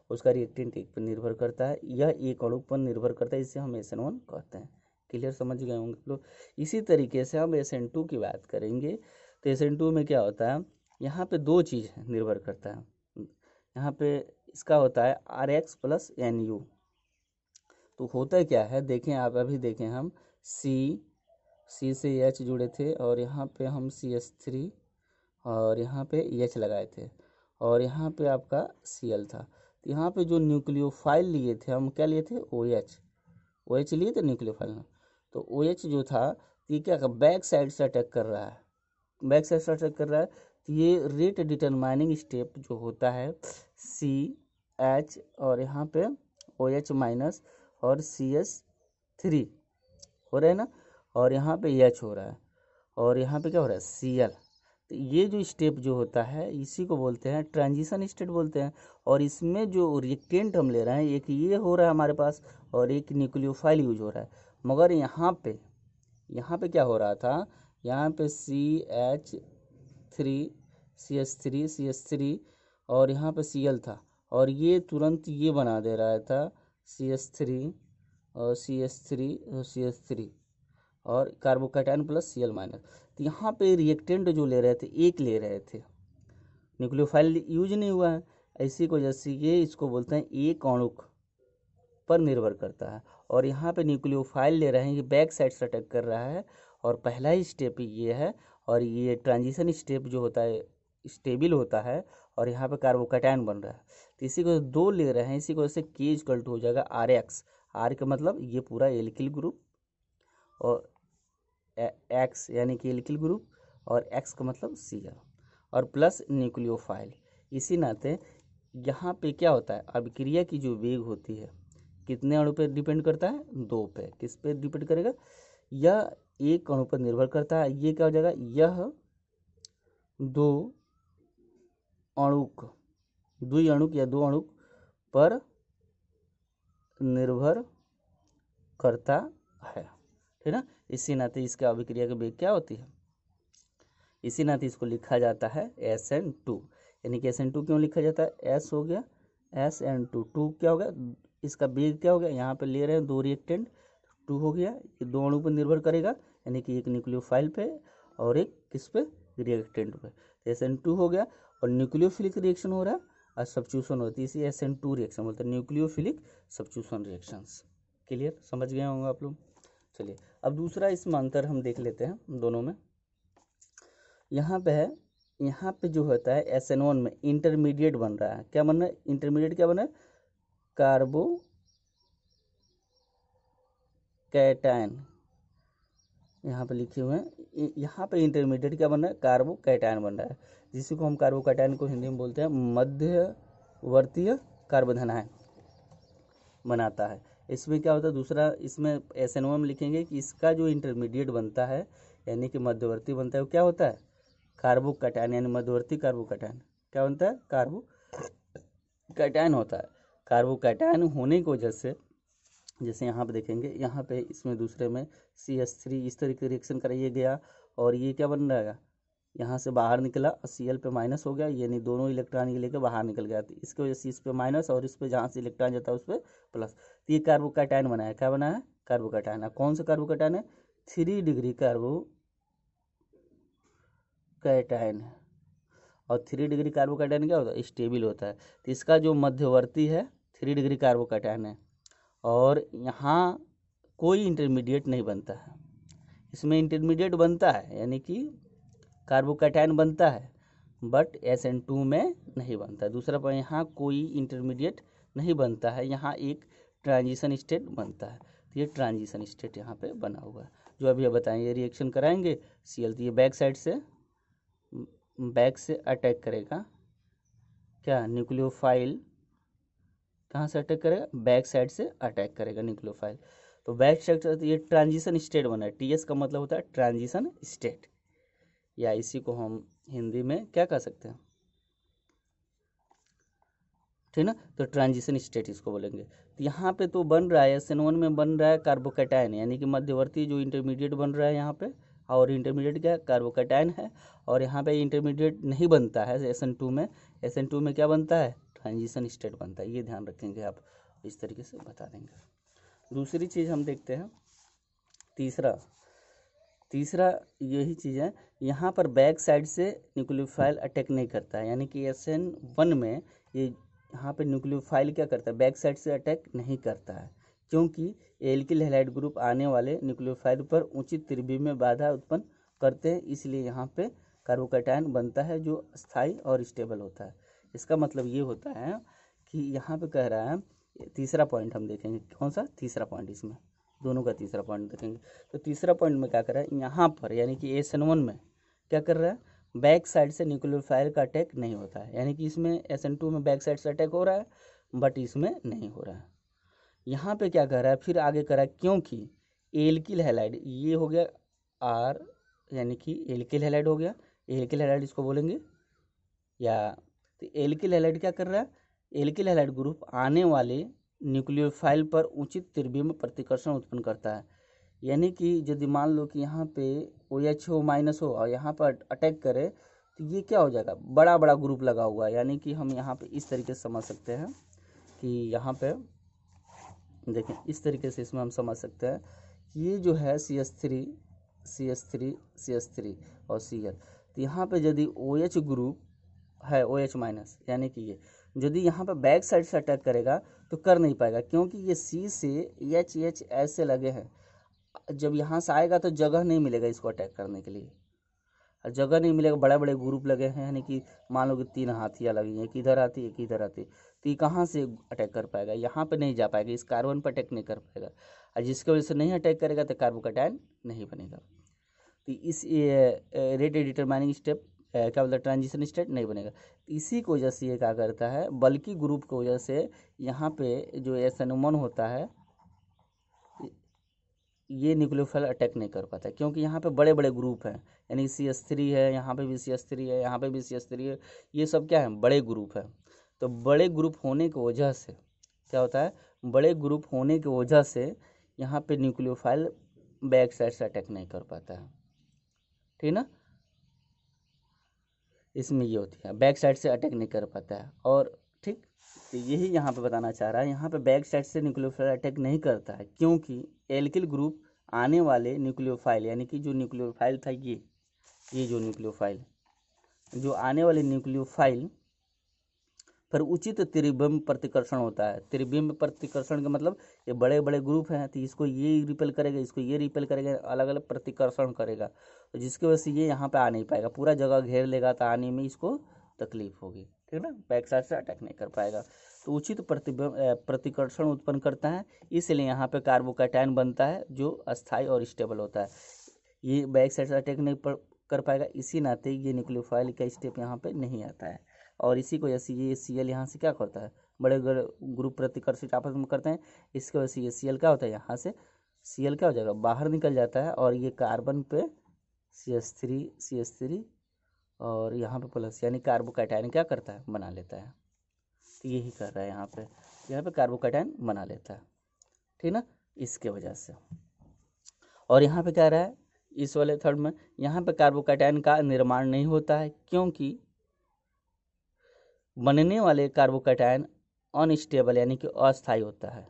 उसका रिएक्टेंट एक पर निर्भर करता है, यह एक अणु पर निर्भर करता है, इससे हम SN1 कहते हैं। क्लियर, समझ गए होंगे लोग। इसी तरीके से हम SN2 की बात करेंगे। तो SN2 में क्या होता है, यहाँ पे दो चीज़ निर्भर करता है। यहाँ पे इसका होता है RH + NU। तो होता क्या है, देखें आप, अभी देखें हम C से H जुड़े थे, और यहाँ पे हम CH3 और यहाँ पे H लगाए थे, और यहाँ पे आपका Cl था। तो यहाँ पे जो न्यूक्लियोफाइल लिए थे हम, क्या लिए थे, OH लिए थे न्यूक्लियोफाइल में। तो OH जो था ये क्या बैक साइड से अटैक कर रहा है, बैक साइड से अटैक कर रहा है। तो ये रेट डिटरमाइनिंग स्टेप जो होता है CH, और यहाँ पे OH- और CH3 हो रहा है ना, और यहाँ पे H हो रहा है, और यहाँ पे क्या हो रहा है, Cl। तो ये जो स्टेप जो होता है इसी को बोलते हैं ट्रांजिशन स्टेट बोलते हैं। और इसमें जो रिएक्टेंट हम ले रहे हैं, एक ये हो रहा है हमारे पास, और एक न्यूक्लियोफाइल यूज हो रहा है। मगर यहाँ पे क्या हो रहा था, यहाँ पे CH3 और यहाँ पे Cl था, और ये तुरंत ये बना दे रहा था CH3 और CH3 और कार्बोकैटायन + Cl-। तो यहाँ पे रिएक्टेंट जो ले रहे थे एक ले रहे थे, न्यूक्लियोफाइल यूज नहीं हुआ है, इसी को जैसे ये इसको बोलते हैं एक अणु पर निर्भर करता है। और यहाँ पे न्यूक्लियोफाइल ले रहे हैं, ये बैक साइड से अटैक कर रहा है, और पहला ही स्टेप ये है। और ये ट्रांजिशन स्टेप जो होता है स्टेबल होता है, और यहाँ पे कार्बोकैटायन बन रहा है। तो इसी को दो ले रहे हैं, इसी को जैसे K = हो जाएगा RH। R का मतलब ये पूरा एल्किल ग्रुप, और X यानी कि एल्किल ग्रुप, और X का मतलब Cl, और प्लस न्यूक्लियोफाइल। इसी नाते यहाँ पे क्या होता है, अभिक्रिया की जो वेग होती है कितने अणु पे डिपेंड करता है, 2 पे। किस पे डिपेंड करेगा, यह एक अणु पर निर्भर करता है। ये क्या हो जाएगा, यह दो अणु पर निर्भर करता है, ठीक ना। इसी नाते इसका अभिक्रिया की वेग क्या होती है, इसी नाते इसको लिखा जाता है SN2। यानी कि SN2 क्यों लिखा जाता है, S हो गया SN2, 2 क्या हो गया, इसका वेग क्या हो गया, यहाँ पे ले रहे हैं दो रिएक्टेंट, 2 हो गया। ये दो अणु पर निर्भर करेगा, यानी कि एक न्यूक्लियोफाइल पे और एक किस पे, रिएक्टेंट पे। तो SN2 हो गया, और न्यूक्लियोफिलिक रिएक्शन हो रहा है और सब्स्टिट्यूशन होती है, इसी SN2 रिएक्शन बोलते हैं, न्यूक्लियोफिलिक सब्स्टिट्यूशन रिएक्शंस। क्लियर, समझ गए होंगे आप लोग। चलिए अब दूसरा इसमें अंतर हम देख लेते हैं दोनों में। यहाँ पे है, यहाँ पे जो होता है SN1 में इंटरमीडिएट बन रहा है, क्या बन रहा है, इंटरमीडिएट क्या बन रहा है, कार्बोकैटायन, यहाँ पे लिखे हुए हैं। यहाँ पे इंटरमीडिएट क्या बन रहा है, कार्बोकैटायन बन रहा है, जिसको हम कार्बोकैटायन को हिंदी में बोलते हैं मध्यवर्तीय कार्बोधन आयन बनाता है। इसमें क्या होता है, दूसरा इसमें SN1 में लिखेंगे कि इसका जो इंटरमीडिएट बनता है, यानी कि मध्यवर्ती बनता है, वो क्या होता है? कार्बोकैटायन, यानी मध्यवर्ती कार्बोकैटायन क्या बनता है? कार्बोकैटायन होता है। कार्बोकैटायन होने की वजह से, जैसे यहाँ पे देखेंगे, यहाँ पे इसमें दूसरे में CH3 इस तरीके रिएक्शन कराइए गया और ये क्या बन रहा है? यहाँ से बाहर निकला और Cl पे माइनस हो गया, यानी दोनों इलेक्ट्रॉन ये लेकर बाहर निकल गया। तो इसकी वजह से इस पे माइनस और इस पे जहाँ से इलेक्ट्रॉन जाता है उस पर प्लस। तो ये कार्बोकैटायन बना है। क्या बना है? कार्बोकैटायन। कौन सा कार्बोकैटायन है? 3 डिग्री कार्बोकैटायन है। और 3 डिग्री कार्बोकैटायन क्या होता है? स्टेबल होता है। तो इसका जो मध्यवर्ती है 3 डिग्री कार्बोकैटायन है और यहाँ कोई इंटरमीडिएट नहीं बनता है। इसमें इंटरमीडिएट बनता है, यानी कि कार्बोकैटायन बनता है, बट SN2 में नहीं बनता। दूसरा पर यहाँ कोई इंटरमीडिएट नहीं बनता है, यहाँ एक ट्रांजिशन स्टेट बनता है। तो ये ट्रांजिशन स्टेट यहाँ पे बना हुआ है, जो अभी हम बताएंगे। ये रिएक्शन कराएंगे Cl, तो ये बैक से अटैक करेगा। क्या? न्यूक्लियोफाइल कहाँ से अटैक करेगा? बैक साइड से अटैक करेगा न्यूक्लियोफाइल। तो बैक साइड से ये ट्रांजिशन स्टेट बना है। TS का मतलब होता है ट्रांजिशन स्टेट, या इसी को हम हिंदी में क्या कह सकते हैं? ठीक ना? तो ट्रांजिशन स्टेट इसको बोलेंगे। तो यहाँ पे तो बन रहा है SN1 में बन रहा है कार्बोकैटायन, यानी कि मध्यवर्ती जो इंटरमीडिएट बन रहा है यहाँ पे। और इंटरमीडिएट क्या है? कार्बोकैटायन है। और यहाँ पे इंटरमीडिएट नहीं बनता है SN2 में। SN2 में क्या बनता है? ट्रांजिशन स्टेट बनता है। ये ध्यान रखेंगे आप, इस तरीके से बता देंगे। दूसरी चीज़ हम देखते हैं, तीसरा यही चीज़ है, यहाँ पर बैक साइड से न्यूक्लियोफाइल अटैक नहीं करता है, यानी कि SN1 में ये यहाँ पे न्यूक्लियोफाइल क्या करता है? बैक साइड से अटैक नहीं करता है, क्योंकि एल्किल हैलाइड ग्रुप आने वाले न्यूक्लियोफाइल पर उचित त्रिज्या में बाधा उत्पन्न करते हैं, इसलिए यहाँ पे कार्बोकैटायन बनता है जो स्थायी और स्टेबल होता है। इसका मतलब ये होता है कि यहाँ पे कह रहा है, तीसरा पॉइंट हम देखेंगे। कौन सा? तीसरा पॉइंट, इसमें दोनों का तीसरा पॉइंट देखेंगे। तो तीसरा पॉइंट में क्या कर रहा है? यहाँ पर यानी कि SN1 में क्या कर रहा है? बैक साइड से न्यूक्लियोफाइल का अटैक नहीं होता है, यानी कि इसमें SN2 में बैक साइड से अटैक हो रहा है, बट इसमें नहीं हो रहा है। यहाँ पे क्या कर रहा है? फिर आगे कर रहा है, क्योंकि एल्किल हैलाइड ये हो गया R, यानी कि एल्किल हैलाइड हो गया। एल्किल हैलाइड इसको बोलेंगे, या तो एल्किल हैलाइड क्या कर रहा है? एल्किल हैलाइड ग्रुप आने वाले न्यूक्लियोफाइल पर उचित त्रिज्या में प्रतिकर्षण उत्पन्न करता है, यानी कि यदि मान लो कि यहाँ पे OH हो माइनस हो और यहाँ पर अटैक करे, तो ये क्या हो जाएगा? बड़ा बड़ा ग्रुप लगा हुआ है। यानी कि हम यहाँ पे इस तरीके से समझ सकते हैं कि यहाँ पे देखें, इस तरीके से इसमें हम समझ सकते हैं, ये जो है CH3 और Cl, तो यहाँ पे यदि OH ग्रुप है OH माइनस, यानी कि ये यदि यहाँ पर बैक साइड से अटैक करेगा तो कर नहीं पाएगा, क्योंकि ये C से H ऐसे लगे हैं। जब यहाँ से आएगा तो जगह नहीं मिलेगा इसको अटैक करने के लिए, और जगह नहीं मिलेगा, बड़े बड़े ग्रुप लगे हैं, यानी कि मान लो कि 3 हाथियाँ लगी हैं, एक इधर आती है एक इधर आती है, तो ये कहाँ से अटैक कर पाएगा? यहाँ पे नहीं जा पाएगा, इस कार्बन पर अटैक नहीं कर पाएगा, और जिसकी वजह से नहीं अटैक करेगा तो कार्बोकैटायन नहीं बनेगा। तो इस रेट डिटरमाइनिंग स्टेप क्या बोलते हैं? ट्रांजिशन स्टेट नहीं बनेगा। इसी की वजह से ये क्या करता है? बल्कि ग्रुप की वजह से यहाँ पे जो SN1 होता है ये न्यूक्लियोफाइल अटैक नहीं कर पाता, क्योंकि यहाँ पे बड़े बड़े ग्रुप हैं, यानी CH3 है, यहाँ पे भी CH3 है, यहाँ पे भी CH3 है, ये सब क्या है? बड़े ग्रुप है। तो बड़े ग्रुप होने की वजह से क्या होता है? बड़े ग्रुप होने की वजह से यहाँ पे न्यूक्लियोफाइल बैक साइड से अटैक नहीं कर पाता है, ठीक ना? इसमें ये होती है, बैक साइड से अटैक नहीं कर पाता है। और ठीक, तो यही यहाँ पे बताना चाह रहा है, यहाँ पे बैक साइड से न्यूक्लियोफाइल अटैक नहीं करता है, क्योंकि एल्किल ग्रुप आने वाले न्यूक्लियोफाइल, यानी कि जो न्यूक्लियोफाइल था ये जो न्यूक्लियोफाइल जो आने वाले न्यूक्लियोफाइल पर उचित त्रिज्यम प्रतिकर्षण होता है। त्रिज्यम प्रतिकर्षण का मतलब ये बड़े बड़े ग्रुप हैं, तो इसको ये रिपेल करेगा, इसको ये रिपेल करेगा, अलग अलग प्रतिकर्षण करेगा, तो जिसकी वजह से ये यहाँ पे आ नहीं पाएगा, पूरा जगह घेर लेगा, तो आने में इसको तकलीफ होगी, ठीक ना? बैक साइड से अटैक नहीं कर पाएगा, तो उचित प्रतिकर्षण उत्पन्न करता है, इसलिए यहाँ पे कार्बोकैटायन बनता है जो अस्थायी और स्टेबल होता है। ये बैक साइड से अटैक नहीं कर पाएगा, इसी नाते ये न्यूक्लियोफाइल का स्टेप यहाँ पे नहीं आता है, और इसी को जैसे ये Cl यहाँ से क्या करता है? बड़े ग्रुप प्रतिकर्षित आपस में करते हैं, इसकी वजह से ये Cl क्या होता है? यहाँ से Cl क्या हो जाएगा? बाहर निकल जाता है, और ये कार्बन पे CH3 और यहाँ पे प्लस, यानी कार्बोकैटायन क्या करता है, बना लेता है। तो यही कर रहा है यहाँ पे कार्बोकैटायन बना लेता है, ठीक ना, इसके वजह से। और यहाँ पे क्या रहा है इस वाले थर्ड में, यहाँ पे कार्बोकैटायन का निर्माण नहीं होता है, क्योंकि बनने वाले कार्बोकैटायन अनस्टेबल यानी कि अस्थायी होता है।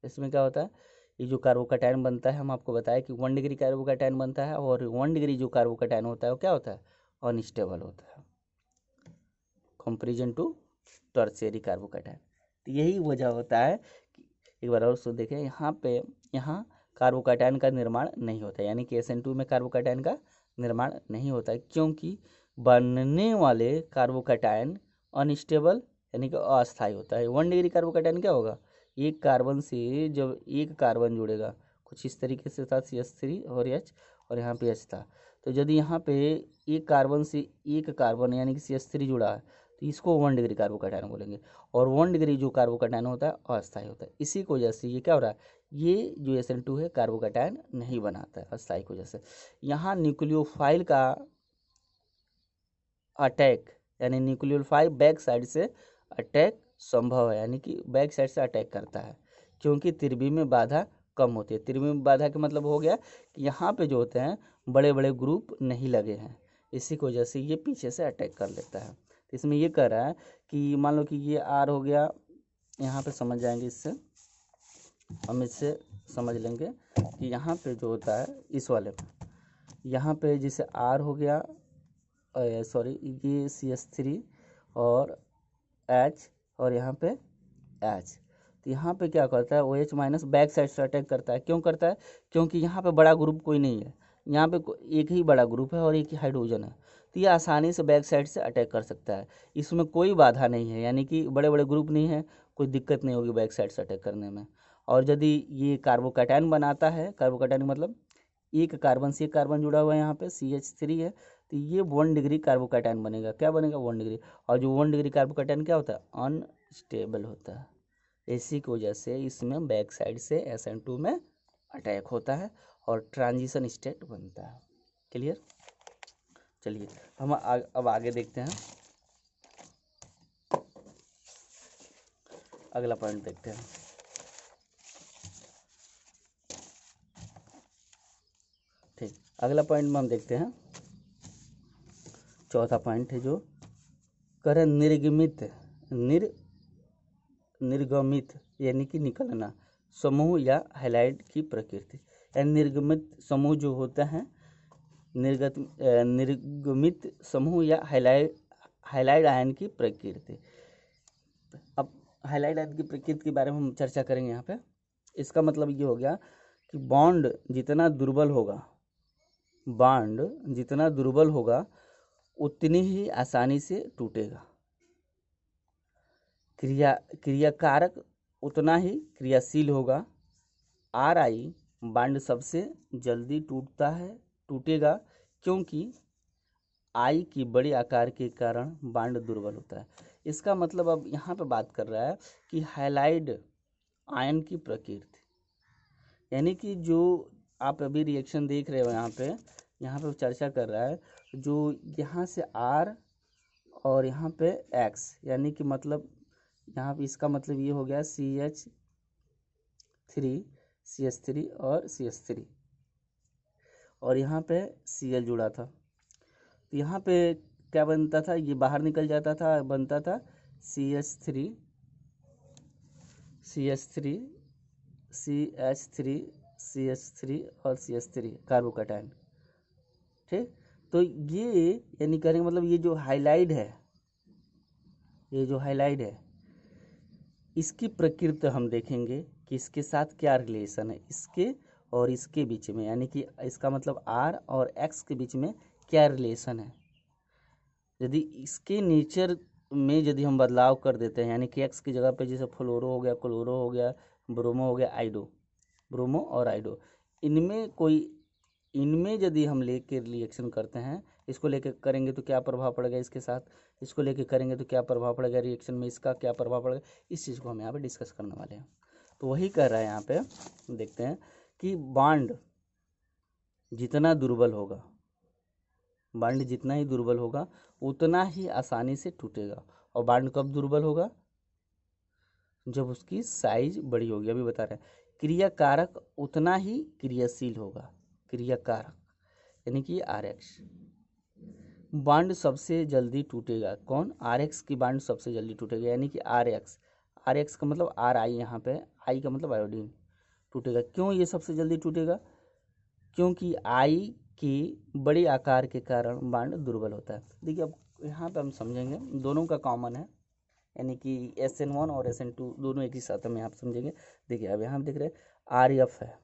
इसमें क्या होता है, ये जो कार्बोकैटायन बनता है, हम आपको बताया कि 1 डिग्री कार्बोकैटायन बनता है, और 1 डिग्री जो कार्बोकैटायन होता है वो क्या होता है, अनस्टेबल होता है, कंपेरिजन टू टर्शियरी कार्बोकैटायन। तो यही वजह होता है कि एक बार और सो देखें, यहाँ कार्बोकैटायन का निर्माण नहीं होता, यानी कि SN2 में कार्बोकैटायन का निर्माण नहीं होता है, क्योंकि बनने वाले कार्बोकैटायन अनस्टेबल यानी कि अस्थायी होता है। 1 डिग्री कार्बोकैटायन क्या होगा, एक कार्बन से जब एक कार्बन जुड़ेगा कुछ इस तरीके से था, CH3 और H, और यहाँ पे H था, तो यदि यहाँ पे एक कार्बन से एक कार्बन यानी कि CH3 जुड़ा है, तो इसको 1 डिग्री कार्बोकैटायन बोलेंगे। और 1 डिग्री जो कार्बोकैटायन होता है अस्थायी होता है। इसी की वजह से ये क्या हो रहा है, ये जो SN2 है कार्बोकैटायन नहीं बनाता है अस्थायी की वजह से। यहाँ न्यूक्लियोफाइल का अटैक, यानी न्यूक्लियोफाइल बैक साइड से अटैक संभव है, यानी कि बैक साइड से अटैक करता है, क्योंकि त्रिज्यीय में बाधा कम होती है। त्रिज्यीय में बाधा का मतलब हो गया कि यहाँ पे जो होते हैं बड़े बड़े ग्रुप नहीं लगे हैं, इसी की वजह से ये पीछे से अटैक कर लेता है। तो इसमें ये कह रहा है कि मान लो कि ये R हो गया, यहाँ पे समझ जाएंगे, इससे हम इससे समझ लेंगे कि यहाँ पे जो होता है इस वाले में, यहाँ पे जैसे R हो गया, सॉरी ये CH3 और H, और यहाँ पे H। तो यहाँ पे क्या करता है, OH माइनस बैक साइड से अटैक करता है। क्यों करता है, क्योंकि यहाँ पे बड़ा ग्रुप कोई नहीं है, यहाँ पे एक ही बड़ा ग्रुप है और एक ही हाइड्रोजन है, तो ये आसानी से बैक साइड से अटैक कर सकता है। इसमें कोई बाधा नहीं है, यानी कि बड़े बड़े ग्रुप नहीं है, कोई दिक्कत नहीं होगी बैक साइड से अटैक करने में। और यदि ये कार्बोकैटायन बनाता है, कार्बोकैटायन मतलब एक कार्बन से एक कार्बन जुड़ा हुआ है, यहाँ पे CH3 है, तो ये 1 डिग्री कार्बोकैटायन बनेगा। क्या बनेगा, 1 डिग्री। और जो 1 डिग्री कार्बोकैटायन क्या होता है, अनस्टेबल होता है। इसी की वजह से इसमें बैक साइड से SN2 में अटैक होता है और ट्रांजिशन स्टेट बनता है। क्लियर। चलिए हम अब आगे देखते हैं, अगला पॉइंट देखते हैं। ठीक, अगला पॉइंट में हम देखते हैं, चौथा पॉइंट है जो कर निर्गमित यानी कि निकलना समूह या हैलाइड की प्रकृति। यानी निर्गमित समूह जो होता है, निर्गमित समूह या हैलाइड आयन की प्रकृति। अब हैलाइड आयन की प्रकृति के बारे में हम चर्चा करेंगे यहाँ पे। इसका मतलब ये हो गया कि बॉन्ड जितना दुर्बल होगा उतनी ही आसानी से टूटेगा, क्रियाकारक उतना ही क्रियाशील होगा। RI बॉन्ड सबसे जल्दी टूटेगा, क्योंकि I की बड़े आकार के कारण बॉन्ड दुर्बल होता है। इसका मतलब अब यहाँ पे बात कर रहा है कि हैलाइड आयन की प्रकृति, यानी कि जो आप अभी रिएक्शन देख रहे हो यहाँ पे चर्चा कर रहा है, जो यहाँ से R और यहाँ पे X, यानी कि मतलब यहाँ पे इसका मतलब ये हो गया CH3 और CH3, और यहाँ पे Cl जुड़ा था, तो यहाँ पे क्या बनता था, ये बाहर निकल जाता था, बनता था CH3 और CH3 कार्बोकैटायन। ठीक, तो ये यानी कहने का मतलब ये जो हाइलाइड है, इसकी प्रकृति हम देखेंगे कि इसके साथ क्या रिलेशन है, इसके और इसके बीच में, यानी कि इसका मतलब R और X के बीच में क्या रिलेशन है। यदि इसके नेचर में यदि हम बदलाव कर देते हैं, यानी कि X की जगह पे जैसे फ्लोरो हो गया, क्लोरो हो गया, ब्रोमो हो गया, ब्रोमो और आइडो, इनमें यदि हम लेके रिएक्शन करते हैं, इसको लेके करेंगे तो क्या प्रभाव पड़ेगा इसके साथ, इसको लेके करेंगे तो क्या प्रभाव पड़ेगा रिएक्शन में, इसका क्या प्रभाव पड़ेगा, इस चीज़ को हम यहाँ पे डिस्कस करने वाले हैं। तो वही कह रहा है यहाँ पे, देखते हैं कि बॉन्ड जितना दुर्बल होगा बॉन्ड जितना ही दुर्बल होगा उतना ही आसानी से टूटेगा। और बॉन्ड कब दुर्बल होगा? जब उसकी साइज बड़ी होगी। अभी बता रहे हैं क्रियाकारक उतना ही क्रियाशील होगा। क्रियाकारक यानी कि RX बॉन्ड सबसे जल्दी टूटेगा। कौन? RX की बॉन्ड सबसे जल्दी टूटेगा यानी कि RX का मतलब RI, यहाँ पे I का मतलब आयोडीन टूटेगा। क्यों ये सबसे जल्दी टूटेगा? क्योंकि I के बड़े आकार के कारण बॉन्ड दुर्बल होता है। देखिए अब यहाँ पे हम समझेंगे दोनों का कॉमन है, यानी कि SN1 और SN2 दोनों एक ही साथ हम यहाँ समझेंगे। देखिए अब यहाँ देख रहे हैं RF है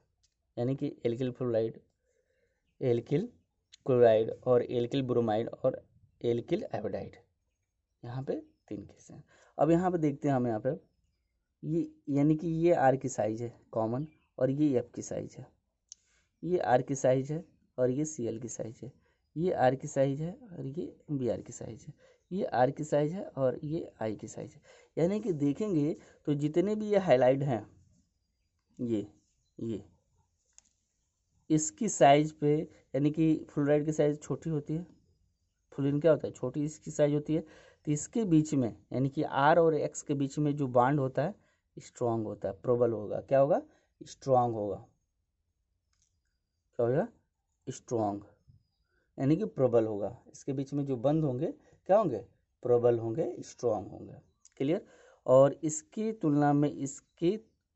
यानी कि एल्किल फ्लोराइड, एल्किल क्लोराइड और एल्किल ब्रोमाइड और एल्किल एसिडाइड, यहाँ पे 3 केस हैं। अब यहाँ पे देखते हैं हम यहाँ पे ये यानी कि ये R की साइज है कॉमन और ये F की साइज है, ये R की साइज है और ये Cl की साइज है, ये R की साइज है और ये Br की साइज है, ये R की साइज है और ये I की साइज है। यानी कि देखेंगे तो जितने भी ये हाइलाइट हैं ये इसकी साइज पे यानी कि फ्लोराइड की साइज छोटी होती है, फ्लोरीन क्या होता है छोटी इसकी साइज होती है, तो इसके बीच में यानी कि R और X के बीच में जो बॉन्ड होता है स्ट्रांग होता है, प्रबल होगा। क्या होगा? स्ट्रांग होगा। क्या होगा? स्ट्रांग यानी कि प्रबल होगा। इसके बीच में जो बंद होंगे क्या होंगे? प्रबल होंगे, स्ट्रांग होंगे। क्लियर? और इसकी तुलना में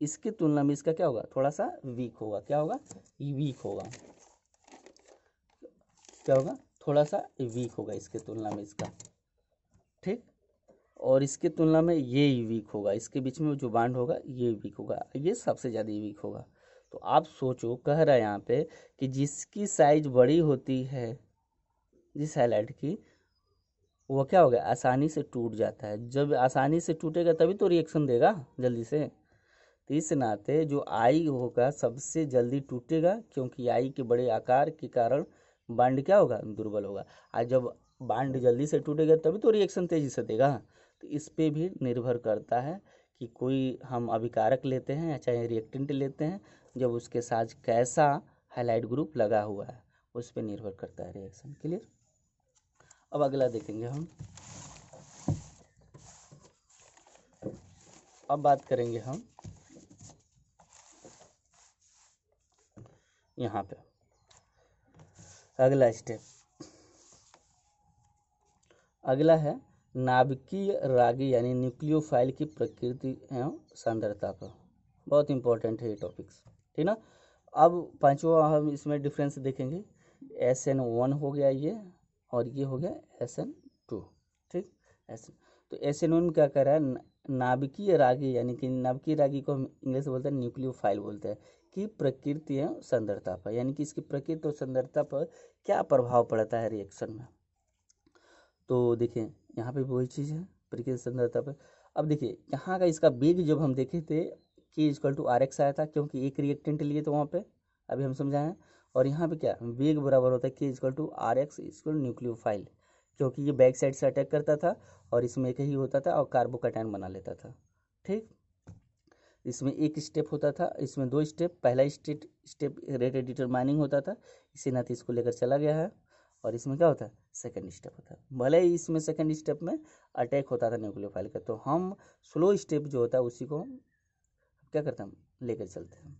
इसकी तुलना में इसका क्या होगा? थोड़ा सा वीक होगा। क्या होगा? वीक होगा। क्या होगा? थोड़ा सा वीक होगा इसके तुलना में इसका, ठीक। और इसके तुलना में ये वीक होगा, इसके बीच में जो बॉन्ड होगा ये वीक होगा, ये सबसे ज़्यादा वीक होगा। तो आप सोचो, कह रहा है यहाँ पे कि जिसकी साइज बड़ी होती है जिस हाइलाइट की, वो क्या होगा? आसानी से टूट जाता है। जब आसानी से टूटेगा तभी तो रिएक्शन देगा जल्दी से। तो इस नाते जो आई होगा सबसे जल्दी टूटेगा, क्योंकि आई के बड़े आकार के कारण बॉन्ड क्या होगा? दुर्बल होगा। और जब बॉन्ड जल्दी से टूटेगा तभी तो रिएक्शन तेजी से देगा। तो इस पे भी निर्भर करता है कि कोई हम अभिकारक लेते हैं या चाहे रिएक्टेंट लेते हैं, जब उसके साथ कैसा हाइलाइट ग्रुप लगा हुआ है उस पर निर्भर करता है रिएक्शन। क्लियर? अब अगला देखेंगे हम। अब बात करेंगे हम यहाँ पे अगला स्टेप, अगला है नाभिकीय रागी यानी न्यूक्लियोफाइल की प्रकृति एवं सांद्रता पर। बहुत इंपॉर्टेंट है ये टॉपिक्स, ठीक ना। अब पांचवा हम इसमें डिफरेंस देखेंगे। SN1 हो गया ये, और ये हो गया SN2, ठीक। तो SN1 में क्या कर रहा है? नाभिकीय रागी यानी कि नाभिकीय रागी को हम इंग्लिश में बोलते हैं न्यूक्लियोफाइल बोलते हैं, कि प्रकृति एवं सांद्रता पर, यानी कि इसकी प्रकृति और सांद्रता पर क्या प्रभाव पड़ता है रिएक्शन में। तो देखिए यहाँ पे वही चीज़ है, प्रकृति सांद्रता पर। अब देखिए यहाँ का इसका वेग जब हम देखे थे K=RX आया था, क्योंकि एक रिएक्टेंट लिए तो वहाँ पे अभी हम समझाएं। और यहाँ पे क्या वेग बराबर होता है K=RX न्यूक्लियोफाइल, क्योंकि ये बैक साइड से अटैक करता था और इसमें एक ही होता था और कार्बोकैटायन बना लेता था, ठीक। इसमें एक स्टेप होता था, इसमें 2 स्टेप। पहला स्टेप रेट डिटरमाइनिंग होता था, इसी नाते इसको लेकर चला गया है। और इसमें क्या होता है? सेकंड स्टेप होता है। भले ही इसमें सेकंड स्टेप में अटैक होता था न्यूक्लियोफाइल का, तो हम स्लो स्टेप जो होता है उसी को क्या करते हैं? हम लेकर चलते हैं,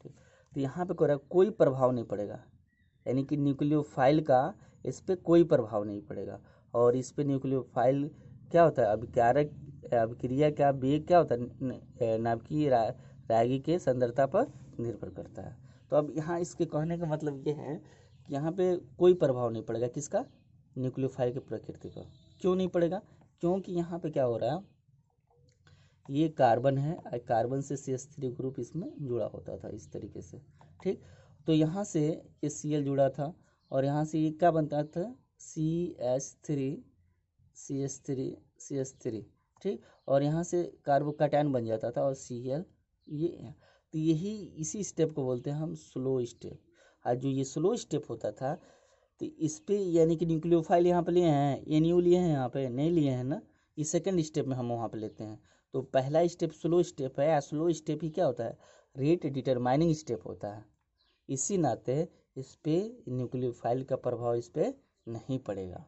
ठीक। तो यहाँ पे कोई प्रभाव नहीं पड़ेगा, यानी कि न्यूक्लियोफाइल का इस पर कोई प्रभाव नहीं पड़ेगा। और इस पर न्यूक्लियोफाइल क्या होता है? अभिक्रिया का वेग क्या होता है? नाभिकीय रागी के सांद्रता पर निर्भर करता है। तो अब यहाँ इसके कहने का मतलब ये है कि यहाँ पे कोई प्रभाव नहीं पड़ेगा, किसका? न्यूक्लियोफाइल की प्रकृति पर। क्यों नहीं पड़ेगा? क्योंकि यहाँ पे क्या हो रहा है, ये कार्बन है, कार्बन से CH3 ग्रुप इसमें जुड़ा होता था इस तरीके से, ठीक। तो यहाँ से ये Cl जुड़ा था और यहाँ से ये क्या बनता था? CH3, ठीक। और यहाँ से कार्बोकैटायन बन जाता था और Cl ये। तो यही इसी स्टेप को बोलते हैं हम स्लो स्टेप। और जो ये स्लो स्टेप होता था, तो इस पे यानी कि न्यूक्लियोफाइल यहाँ पे लिए हैं, NU लिए हैं, यहाँ पे नहीं लिए हैं ना, इस सेकंड स्टेप में हम वहाँ पे लेते हैं। तो पहला स्टेप स्लो स्टेप है, स्लो स्टेप ही क्या होता है? रेट डिटरमाइनिंग स्टेप होता है। इसी नाते इस पे न्यूक्लियोफाइल का प्रभाव इस पे नहीं पड़ेगा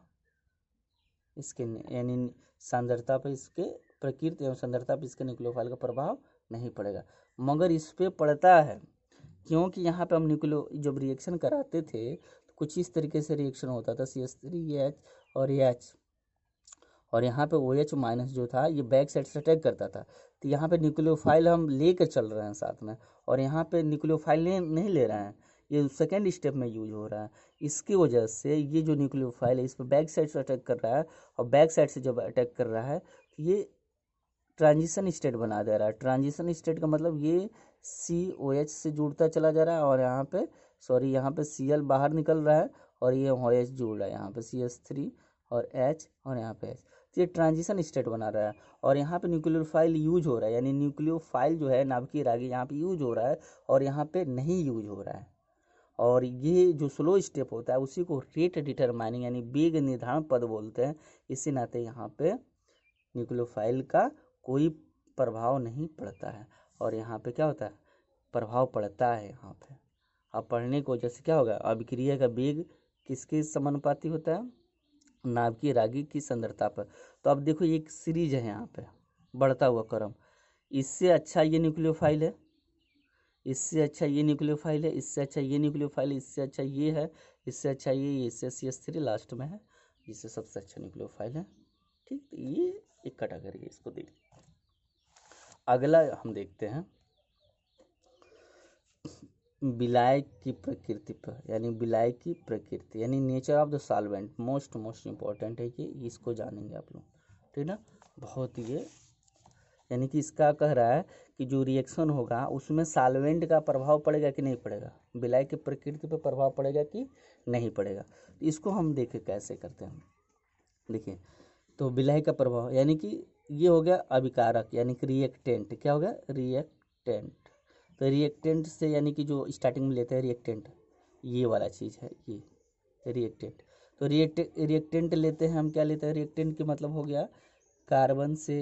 इसके, यानी सांद्रता पर इसके प्रकृति एवं सांद्रता पर इसके न्यूक्लियोफाइल का प्रभाव नहीं पड़ेगा, मगर इस पे पड़ता है, क्योंकि यहाँ पे हम न्यूक्लियो जब रिएक्शन कराते थे तो कुछ इस तरीके से रिएक्शन होता था, CH3H और H, और यहाँ पे OH माइनस जो था ये बैक साइड से अटैक करता था, तो यहाँ पे न्यूक्लियोफाइल हम लेकर चल रहे हैं साथ में, और यहाँ पे न्यूक्लियोफाइल नहीं ले रहे हैं, ये सेकेंड स्टेप में यूज हो रहा है। इसकी वजह से ये जो न्यूक्लियोफाइल है इस पर बैक साइड से अटैक कर रहा है, और बैक साइड से जब अटैक कर रहा है तो ये ट्रांजिशन स्टेट बना दे रहा है। ट्रांजिशन स्टेट का मतलब ये COH से जुड़ता चला जा रहा है, और यहाँ पे यहाँ पे Cl बाहर निकल रहा है, और ये OH जुड़ रहा है, यहाँ पे CH3 और H, और यहाँ पे H, तो ये ट्रांजिशन स्टेट बना रहा है, और यहाँ पे न्यूक्लियोफाइल यूज हो रहा है, यानी न्यूक्लियोफाइल जो है नाभिकीय रागी यहाँ पे यूज हो रहा है, और यहाँ पे नहीं यूज हो रहा है। और ये जो स्लो स्टेप होता है उसी को रेट डिटरमाइनिंग यानी वेग निर्धारण पद बोलते हैं। इसी नाते यहाँ पे न्यूक्लियोफाइल का कोई प्रभाव नहीं पड़ता है, और यहाँ पे क्या होता है, प्रभाव पड़ता है यहाँ पे। अब पढ़ने की वजह से क्या होगा, अभिक्रिया का वेग किसके समानुपाती होता है, नाभिकीय रागी की सांद्रता पर। तो अब देखो एक सीरीज है यहाँ पे बढ़ता हुआ क्रम, इससे अच्छा ये न्यूक्लियोफाइल है, इससे अच्छा ये न्यूक्लियोफाइल है, इससे अच्छा ये न्यूक्लियोफाइल है, इससे अच्छा ये है, इससे अच्छा ये, इससे CH3 लास्ट में है, जिससे सबसे अच्छा न्यूक्लियोफाइल है। ठीक, तो ये एक कैटेगरी है, इसको देख। अगला हम देखते हैं विलाय की प्रकृति पर, यानी विलाय की प्रकृति यानी nature of the solvent. Most important है कि इसको जानेंगे आप लोग, ठीक ना, बहुत ये, यानी कि इसका कह रहा है कि जो रिएक्शन होगा उसमें सॉल्वेंट का प्रभाव पड़ेगा कि नहीं पड़ेगा, विलाय की प्रकृति पर प्रभाव पड़ेगा कि नहीं पड़ेगा। तो इसको हम देखें कैसे करते हैं। देखिए, तो विलाय का प्रभाव यानी कि ये हो गया अभिकारक, यानी कि रिएक्टेंट, क्या हो गया, रिएक्टेंट। तो रिएक्टेंट से यानी कि जो स्टार्टिंग में लेते हैं रिएक्टेंट, ये वाला चीज़ है ये रिएक्टेंट। तो रिएक्टेंट लेते हैं हम, क्या लेते हैं, रिएक्टेंट के मतलब हो गया कार्बन से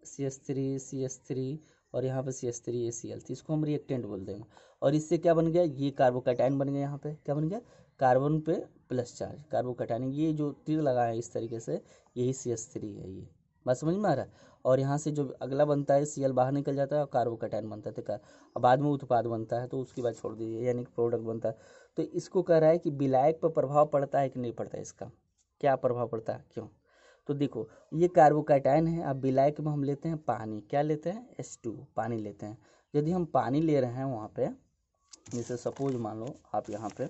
CH3 और यहाँ पे CH3 ACl, तो इसको हम रिएक्टेंट बोल देंगे। और इससे क्या बन गया, ये कार्बोकैटायन बन गया, यहाँ पे क्या बन गया, कार्बन पे प्लस चार्ज कार्बोकैटायन, ये जो तीर लगा है इस तरीके से यही CH3 है, ये बात समझ में आ रहा है। और यहाँ से जो अगला बनता है Cl बाहर निकल जाता है और कार्बोकैटायन बनता है, तो अब बाद में उत्पाद बनता है, तो उसकी बात छोड़ दीजिए, यानी कि प्रोडक्ट बनता है। तो इसको कह रहा है कि विलायक पर प्रभाव पड़ता है कि नहीं पड़ता है, इसका क्या प्रभाव पड़ता है, क्यों। तो देखो ये कार्बोकैटायन है, अब विलायक में हम लेते हैं पानी, क्या लेते हैं, H2 पानी लेते हैं। यदि हम पानी ले रहे हैं वहाँ पे, जैसे सपोज मान लो आप यहाँ पे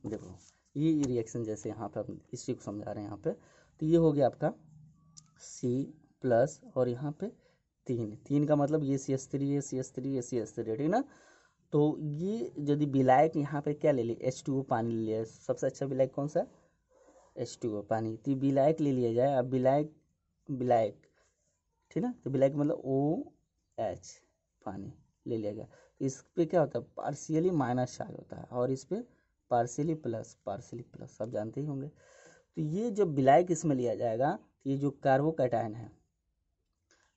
देखो ये रिएक्शन, जैसे यहाँ पे हम इसी को समझा रहे हैं यहाँ पे, तो ये हो गया आपका C+ और यहाँ पे 3 का मतलब ये CH3 ये CH3 ये CH3, ठीक ना। तो ये यदि विलायक यहाँ पे क्या ले लिया, H2O पानी ले लिया, सबसे अच्छा विलायक कौन सा, H2O पानी, तो विलायक ले लिया जाए। अब विलायक ठीक ना, तो विलायक मतलब OH पानी ले लिया गया, तो इस पे क्या होता है, पार्शियली माइनस चार्ज होता है, और इस पे पार्शियली प्लस सब जानते ही होंगे। तो ये जब विलायक इसमें लिया जाएगा, तो ये जो कार्बोकैटायन है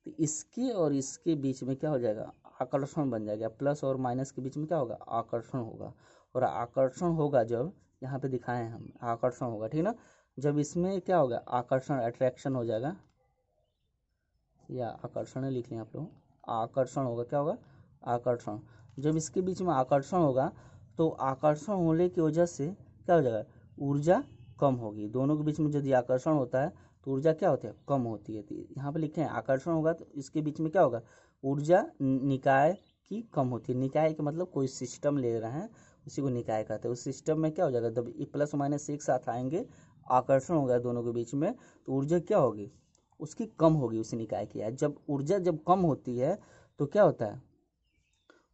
तो इसके और इसके बीच में क्या हो जाएगा, आकर्षण बन जाएगा, प्लस और माइनस के बीच में क्या होगा, आकर्षण होगा। और आकर्षण होगा जब, यहाँ पे दिखाए हैं हम, आकर्षण होगा, ठीक ना। जब इसमें क्या होगा, आकर्षण अट्रैक्शन हो जाएगा, या आकर्षण लिख लें आप लोग, आकर्षण होगा, क्या होगा, आकर्षण। जब इसके बीच में आकर्षण होगा तो आकर्षण होने की वजह से क्या हो जाएगा, ऊर्जा कम होगी। दोनों के बीच में यदि आकर्षण होता है तो ऊर्जा क्या होती है, कम होती है। तो यहाँ पे लिखे हैं आकर्षण होगा तो इसके बीच में क्या होगा, ऊर्जा निकाय की कम होती है। निकाय का मतलब कोई सिस्टम ले रहे हैं उसी को निकाय कहते हैं। उस सिस्टम में क्या हो जाएगा, जब ये प्लस माइनस एक साथ आएंगे, आकर्षण होगा दोनों के बीच में, तो ऊर्जा क्या होगी, उसकी कम होगी उसी निकाय की। जब ऊर्जा जब कम होती है तो क्या होता है,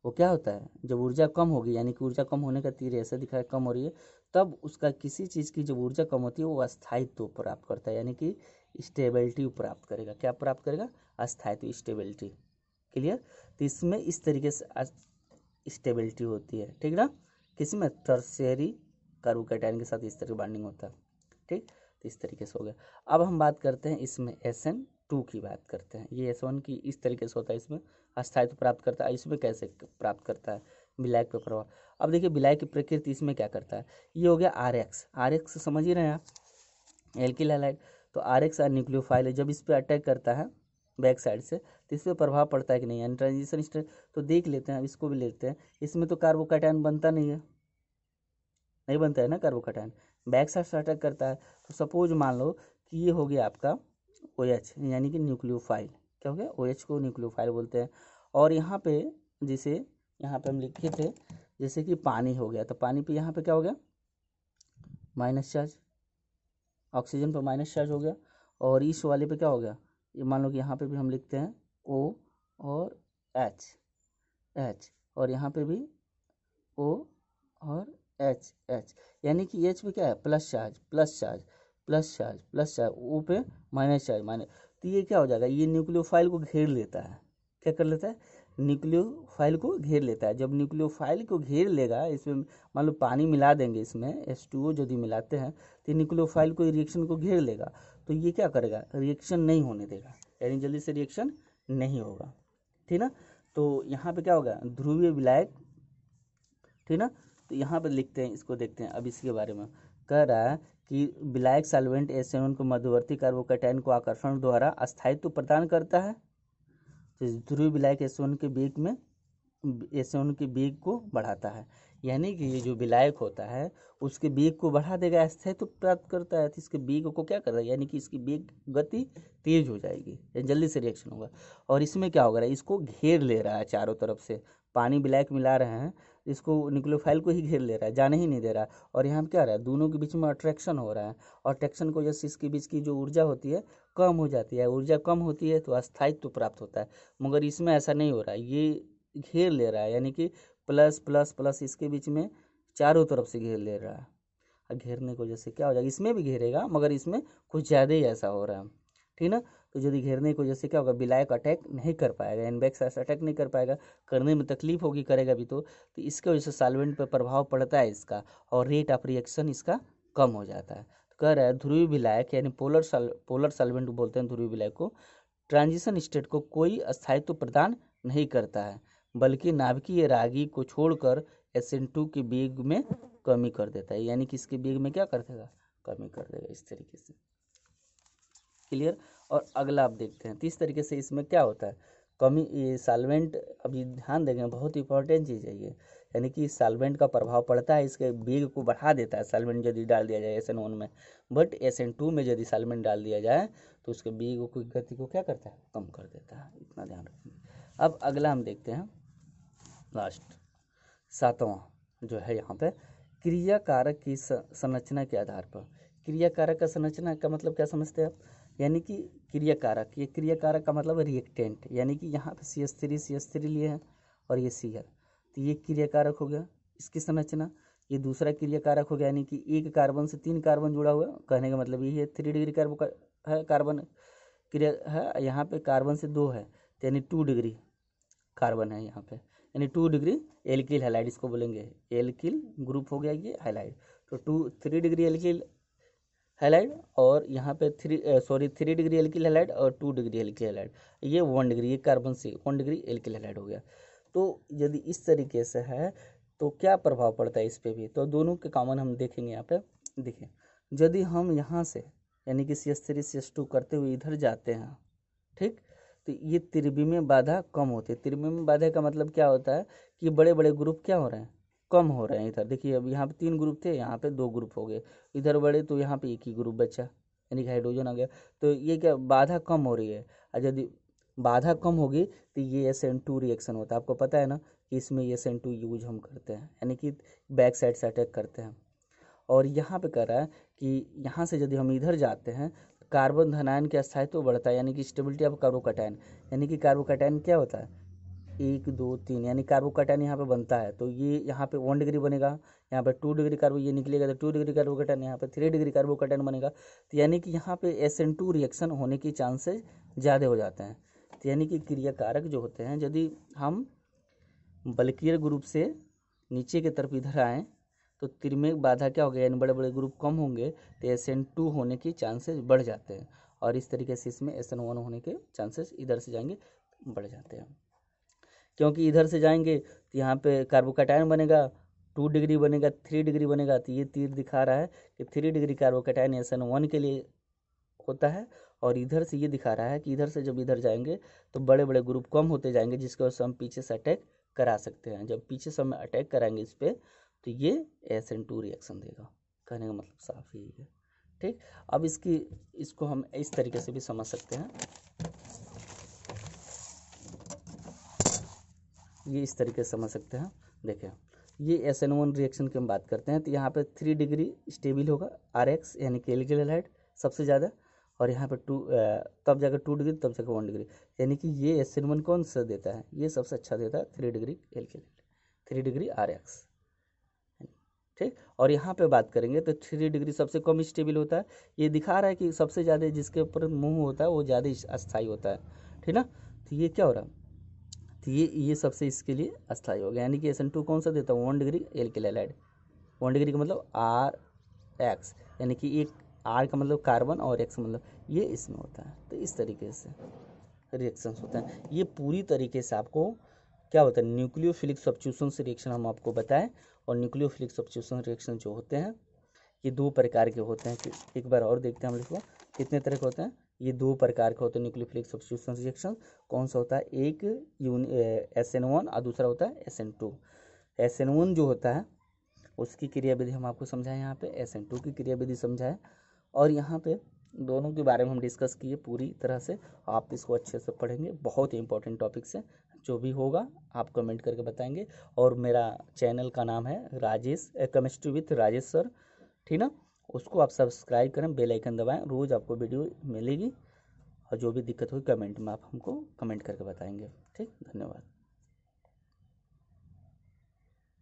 वो क्या होता है, जब ऊर्जा कम होगी, यानी कि ऊर्जा कम होने का तीर ऐसे दिखा कम हो रही है, तब उसका किसी चीज़ की जब ऊर्जा कम होती है वो अस्थायित्व प्राप्त करता है, यानी कि स्टेबिलिटी प्राप्त करेगा। क्या प्राप्त करेगा, अस्थायित्व, स्टेबिलिटी। क्लियर। तो इसमें इस तरीके से स्टेबिलिटी होती है, ठीक ना। किसमें, टर्शियरी कार्बोकैटायन के साथ इस तरह बाइंडिंग होता है, ठीक। तो इस तरीके से हो गया। अब हम बात करते हैं इसमें SN2 की बात करते हैं। ये S1 की इस तरीके से होता है, इसमें अस्थायित्व प्राप्त करता है। इसमें कैसे प्राप्त करता है, विलायक पर प्रभाव। अब देखिए विलायक की प्रकृति इसमें क्या करता है, ये हो गया आर एक्स समझ ही रहे हैं आप, एल्किल हैलाइड। तो आर एक्स न्यूक्लियोफाइल है, जब इस पर अटैक करता है बैक साइड से तो इस पर प्रभाव पड़ता है कि नहीं, यानी ट्रांजिशन स्टेट। तो देख लेते हैं, अब इसको भी लेते हैं, इसमें तो कार्बोकैटायन बनता नहीं है, नहीं बनता है ना कार्बोकैटायन, बैक साइड से अटैक करता है। तो सपोज मान लो कि ये हो गया आपका OH, यानी कि न्यूक्लियोफाइल। क्या हो गया, OH को न्यूक्लियोफाइल बोलते हैं। और यहाँ पे जैसे यहाँ पे हम लिखे थे जैसे कि पानी हो गया, तो पानी पे यहाँ पे क्या हो गया, माइनस चार्ज, ऑक्सीजन पर माइनस चार्ज हो गया। और इस वाले पे क्या हो गया, ये मान लो कि यहाँ पे भी हम लिखते हैं O और H, और यहाँ पे भी O और H, यानी कि H पे क्या है, plus charge plus charge plus charge plus charge, O पे माइनस चार्ज माइनस। तो ये क्या हो जाएगा, ये न्यूक्लियोफाइल को घेर लेता है, क्या कर लेता है, न्यूक्लियोफाइल को घेर लेता है। जब न्यूक्लियोफाइल को घेर लेगा, इसमें मान लो पानी मिला देंगे, इसमें H2O यदि मिलाते हैं तो न्यूक्लियोफाइल को रिएक्शन को घेर लेगा, तो ये क्या करेगा, रिएक्शन नहीं होने देगा, यानी जल्दी से रिएक्शन नहीं होगा, ठीक ना। तो यहाँ पे क्या होगा, ध्रुवीय विलायक, ठीक ना। तो यहाँ पर लिखते हैं, इसको देखते हैं। अब इसके बारे में कह रहा है कि विलायक सॉल्वेंट एसियन को मध्यवर्ती कार्बोकैटायन को आकर्षण द्वारा अस्थायित्व प्रदान करता है। तो ध्रुवीय विलायक एसियन के वेग में एसियन के वेग को बढ़ाता है, यानी कि ये जो विलायक होता है उसके वेग को बढ़ा देगा, अस्थायित्व प्राप्त करता है। तो इसके वेग को क्या कर रहा है, यानी कि इसकी वेग गति तेज हो जाएगी, जल्दी से रिएक्शन होगा। और इसमें क्या होगा, इसको घेर ले रहा है चारों तरफ से, पानी विलायक मिला रहे हैं, इसको न्यूक्लियोफाइल को ही घेर ले रहा है, जाने ही नहीं दे रहा है। और यहाँ पे क्या रहा है, दोनों के बीच में अट्रैक्शन हो रहा है, और अट्रैक्शन की वजह से इसके बीच की जो ऊर्जा होती है कम हो जाती है, ऊर्जा कम होती है तो अस्थायित्व प्राप्त होता है। मगर इसमें ऐसा नहीं हो रहा है, ये घेर ले रहा है, यानी कि प्लस प्लस प्लस इसके बीच में चारों तरफ से घेर ले रहा है। और घेरने की वजह से क्या हो जाएगा, इसमें भी घेरेगा मगर इसमें कुछ ज़्यादा ही ऐसा हो रहा है, ठीक ना। तो यदि घेरने की वजह से क्या होगा, विलायक अटैक नहीं कर पाएगा, इनबैक्स अटैक नहीं कर पाएगा, करने में तकलीफ होगी, करेगा भी तो इसके वजह से सॉल्वेंट पर प्रभाव पड़ता है इसका, और रेट ऑफ रिएक्शन इसका कम हो जाता है। तो कह रहा है ध्रुवीय विलायक यानी पोलर सॉल्वेंट बोलते हैं ध्रुवीय विलायक को, ट्रांजिशन स्टेट को कोई अस्थायित्व प्रदान नहीं करता है, बल्कि नाभिकीय रागी को छोड़कर SN2 के वेग में कमी कर देता है, यानी कि इसके वेग में क्या कर देगा, कमी कर देगा, इस तरीके से, क्लियर। और अगला आप देखते हैं, तो इस तरीके से इसमें क्या होता है, कमी, ये सॉल्वेंट, अभी ध्यान देंगे बहुत इंपॉर्टेंट चीज़ है ये, यानी कि सॉल्वेंट का प्रभाव पड़ता है, इसके वेग को बढ़ा देता है सॉल्वेंट यदि डाल दिया जाए SN1 में, बट SN2 में यदि सॉल्वेंट डाल दिया जाए तो उसके वेग की गति को क्या करता है, कम कर देता है, इतना ध्यान रखेंगे। अब अगला हम देखते हैं, लास्ट 7वां जो है यहाँ पे, क्रिया कारक की संरचना के आधार पर। क्रिया कारक का संरचना का मतलब क्या समझते हैं आप, यानी कि क्रिया कारक, ये क्रिया कारक का मतलब रिएक्टेंट, यानी कि यहाँ पे CH3 लिए हैं और ये Cl, तो ये क्रिया कारक हो गया इसकी संरचना। ये दूसरा क्रिया कारक हो गया, यानी कि एक कार्बन से 3 कार्बन जुड़ा हुआ, कहने का मतलब ये है 3 डिग्री कार्बन क्रिया है, यहाँ पे कार्बन से 2 है, तो यानी 2 डिग्री कार्बन है यहाँ पे, यानी 2 डिग्री एल्किल हैलाइड इसको बोलेंगे, एल्किल ग्रुप हो गया ये हैलाइड। तो 3 डिग्री एल्किल हैलाइड, और यहाँ पे 3 डिग्री एल्किल हैलाइड और 2 डिग्री एल्किल हैलाइड, ये 1 डिग्री, ये कार्बन से 1 डिग्री एल्किल हैलाइड हो गया। तो यदि इस तरीके से है तो क्या प्रभाव पड़ता है इस पे भी, तो दोनों के कॉमन हम देखेंगे यहाँ पे। देखिए यदि हम यहाँ से यानी कि CH3 CH2 करते हुए इधर जाते हैं, ठीक, तो ये त्रिविमीय बाधा कम होती है। त्रिविमीय बाधा का मतलब क्या होता है कि बड़े बड़े ग्रुप क्या हो रहे हैं, कम हो रहे हैं। इधर देखिए, अब यहाँ पे 3 ग्रुप थे, यहाँ पे 2 ग्रुप हो गए, इधर बड़े तो यहाँ पे एक ही ग्रुप बचा, यानी कि हाइड्रोजन आ गया। तो ये क्या, बाधा कम हो रही है, और यदि बाधा कम होगी तो ये SN2 रिएक्शन होता है। आपको पता है ना कि इसमें SN2 यूज हम करते हैं, यानी कि बैक साइड से अटैक करते हैं। और यहाँ पे कह रहा है कि यहाँ से यदि हम इधर जाते हैं, कार्बन धनायन के अस्थायित्व बढ़ता है, यानी कि स्टेबिलिटी ऑफ कार्बोकैटायन, यानी कि कार्बोकैटायन क्या होता है 1 2 3, यानी कार्बोकैटायन यहाँ पे बनता है, तो ये यहाँ पे 1 डिग्री बनेगा, यहाँ पे 2 डिग्री कार्बो, ये निकलेगा तो 2 डिग्री कार्बोकैटायन, यहाँ पे 3 डिग्री कार्बोकैटायन बनेगा। तो यानी कि यहाँ पे SN2 रिएक्शन होने की चांसेस ज़्यादा हो जाते हैं। तो यानी कि क्रिया कारक जो होते हैं, यदि हम बल्कियर ग्रुप से नीचे की तरफ इधर आएँ तो त्रिमेय बाधा क्या हो गया, यानी बड़े बड़े ग्रुप कम होंगे तो SN2 होने की चांसेस बढ़ जाते हैं, और इस तरीके से इसमें SN1 होने के चांसेस इधर से जाएंगे बढ़ जाते हैं। क्योंकि इधर से जाएंगे तो यहाँ पे कार्बोकैटायन बनेगा, 2 डिग्री बनेगा, 3 डिग्री बनेगा। तो ये तीर दिखा रहा है कि 3 डिग्री कार्बोकैटायन SN1 के लिए होता है, और इधर से ये दिखा रहा है कि इधर से जब इधर जाएंगे तो बड़े बड़े ग्रुप कम होते जाएंगे, जिसकी वजह से हम पीछे से अटैक करा सकते हैं। जब पीछे से हम अटैक कराएंगे इस पर तो ये SN2 रिएक्शन देगा। कहने का मतलब साफ यही है। ठीक, अब इसको हम इस तरीके से भी समझ सकते हैं, ये इस तरीके से समझ सकते हैं। देखें, ये SN1 रिएक्शन की हम बात करते हैं तो यहाँ पे 3 डिग्री स्टेबल होगा RX यानी कि एल्किल हैलाइड सबसे ज़्यादा, और यहाँ पे तब जाकर 2 डिग्री, तब जाकर 1 डिग्री, यानी कि ये SN1 कौन सा देता है, ये सबसे अच्छा देता है 3 डिग्री एल्किल, 3 डिग्री RX। ठीक, और यहाँ पे बात करेंगे तो 3 डिग्री सबसे कम स्टेबल होता है। ये दिखा रहा है कि सबसे ज़्यादा जिसके ऊपर मुँह होता है वो ज़्यादा अस्थायी होता है। ठीक ना, तो ये क्या हो रहा है, तो ये सबसे इसके लिए अस्थायी हो गया, यानी कि SN2 कौन सा देता है 1 डिग्री एल्किल हैलाइड। 1 डिग्री का मतलब RX, यानी कि एक R का मतलब कार्बन और X मतलब ये इसमें होता है। तो इस तरीके से रिएक्शंस होते हैं। ये पूरी तरीके से आपको क्या होता है, न्यूक्लियोफिलिक सब्स्टिट्यूशन से रिएक्शन हम आपको बताएं। और न्यूक्लियोफिलिक सब्स्टिट्यूशन रिएक्शन जो होते हैं ये 2 प्रकार के होते हैं। एक बार और देखते हैं हम इसको, कितने तरह के होते हैं। ये 2 प्रकार के होते हैं न्यूक्लियोफिलिक सब्स्टिट्यूशन रिएक्शन। कौन सा होता है, एक SN1 और दूसरा होता है SN2। SN1 जो होता है उसकी क्रियाविधि हम आपको समझाएं, यहाँ पे SN2 की क्रियाविधि समझाएं, और यहाँ पे दोनों के बारे में हम डिस्कस किए पूरी तरह से। आप इसको अच्छे से पढ़ेंगे, बहुत ही इंपॉर्टेंट टॉपिक से। जो भी होगा आप कमेंट करके बताएंगे। और मेरा चैनल का नाम है Rajesh chemistry with Rajesh sir, ठीक ना, उसको आप सब्सक्राइब करें, बेल आइकन दबाएं, रोज़ आपको वीडियो मिलेगी। और जो भी दिक्कत होगी कमेंट में आप हमको कमेंट करके बताएंगे। ठीक, धन्यवाद।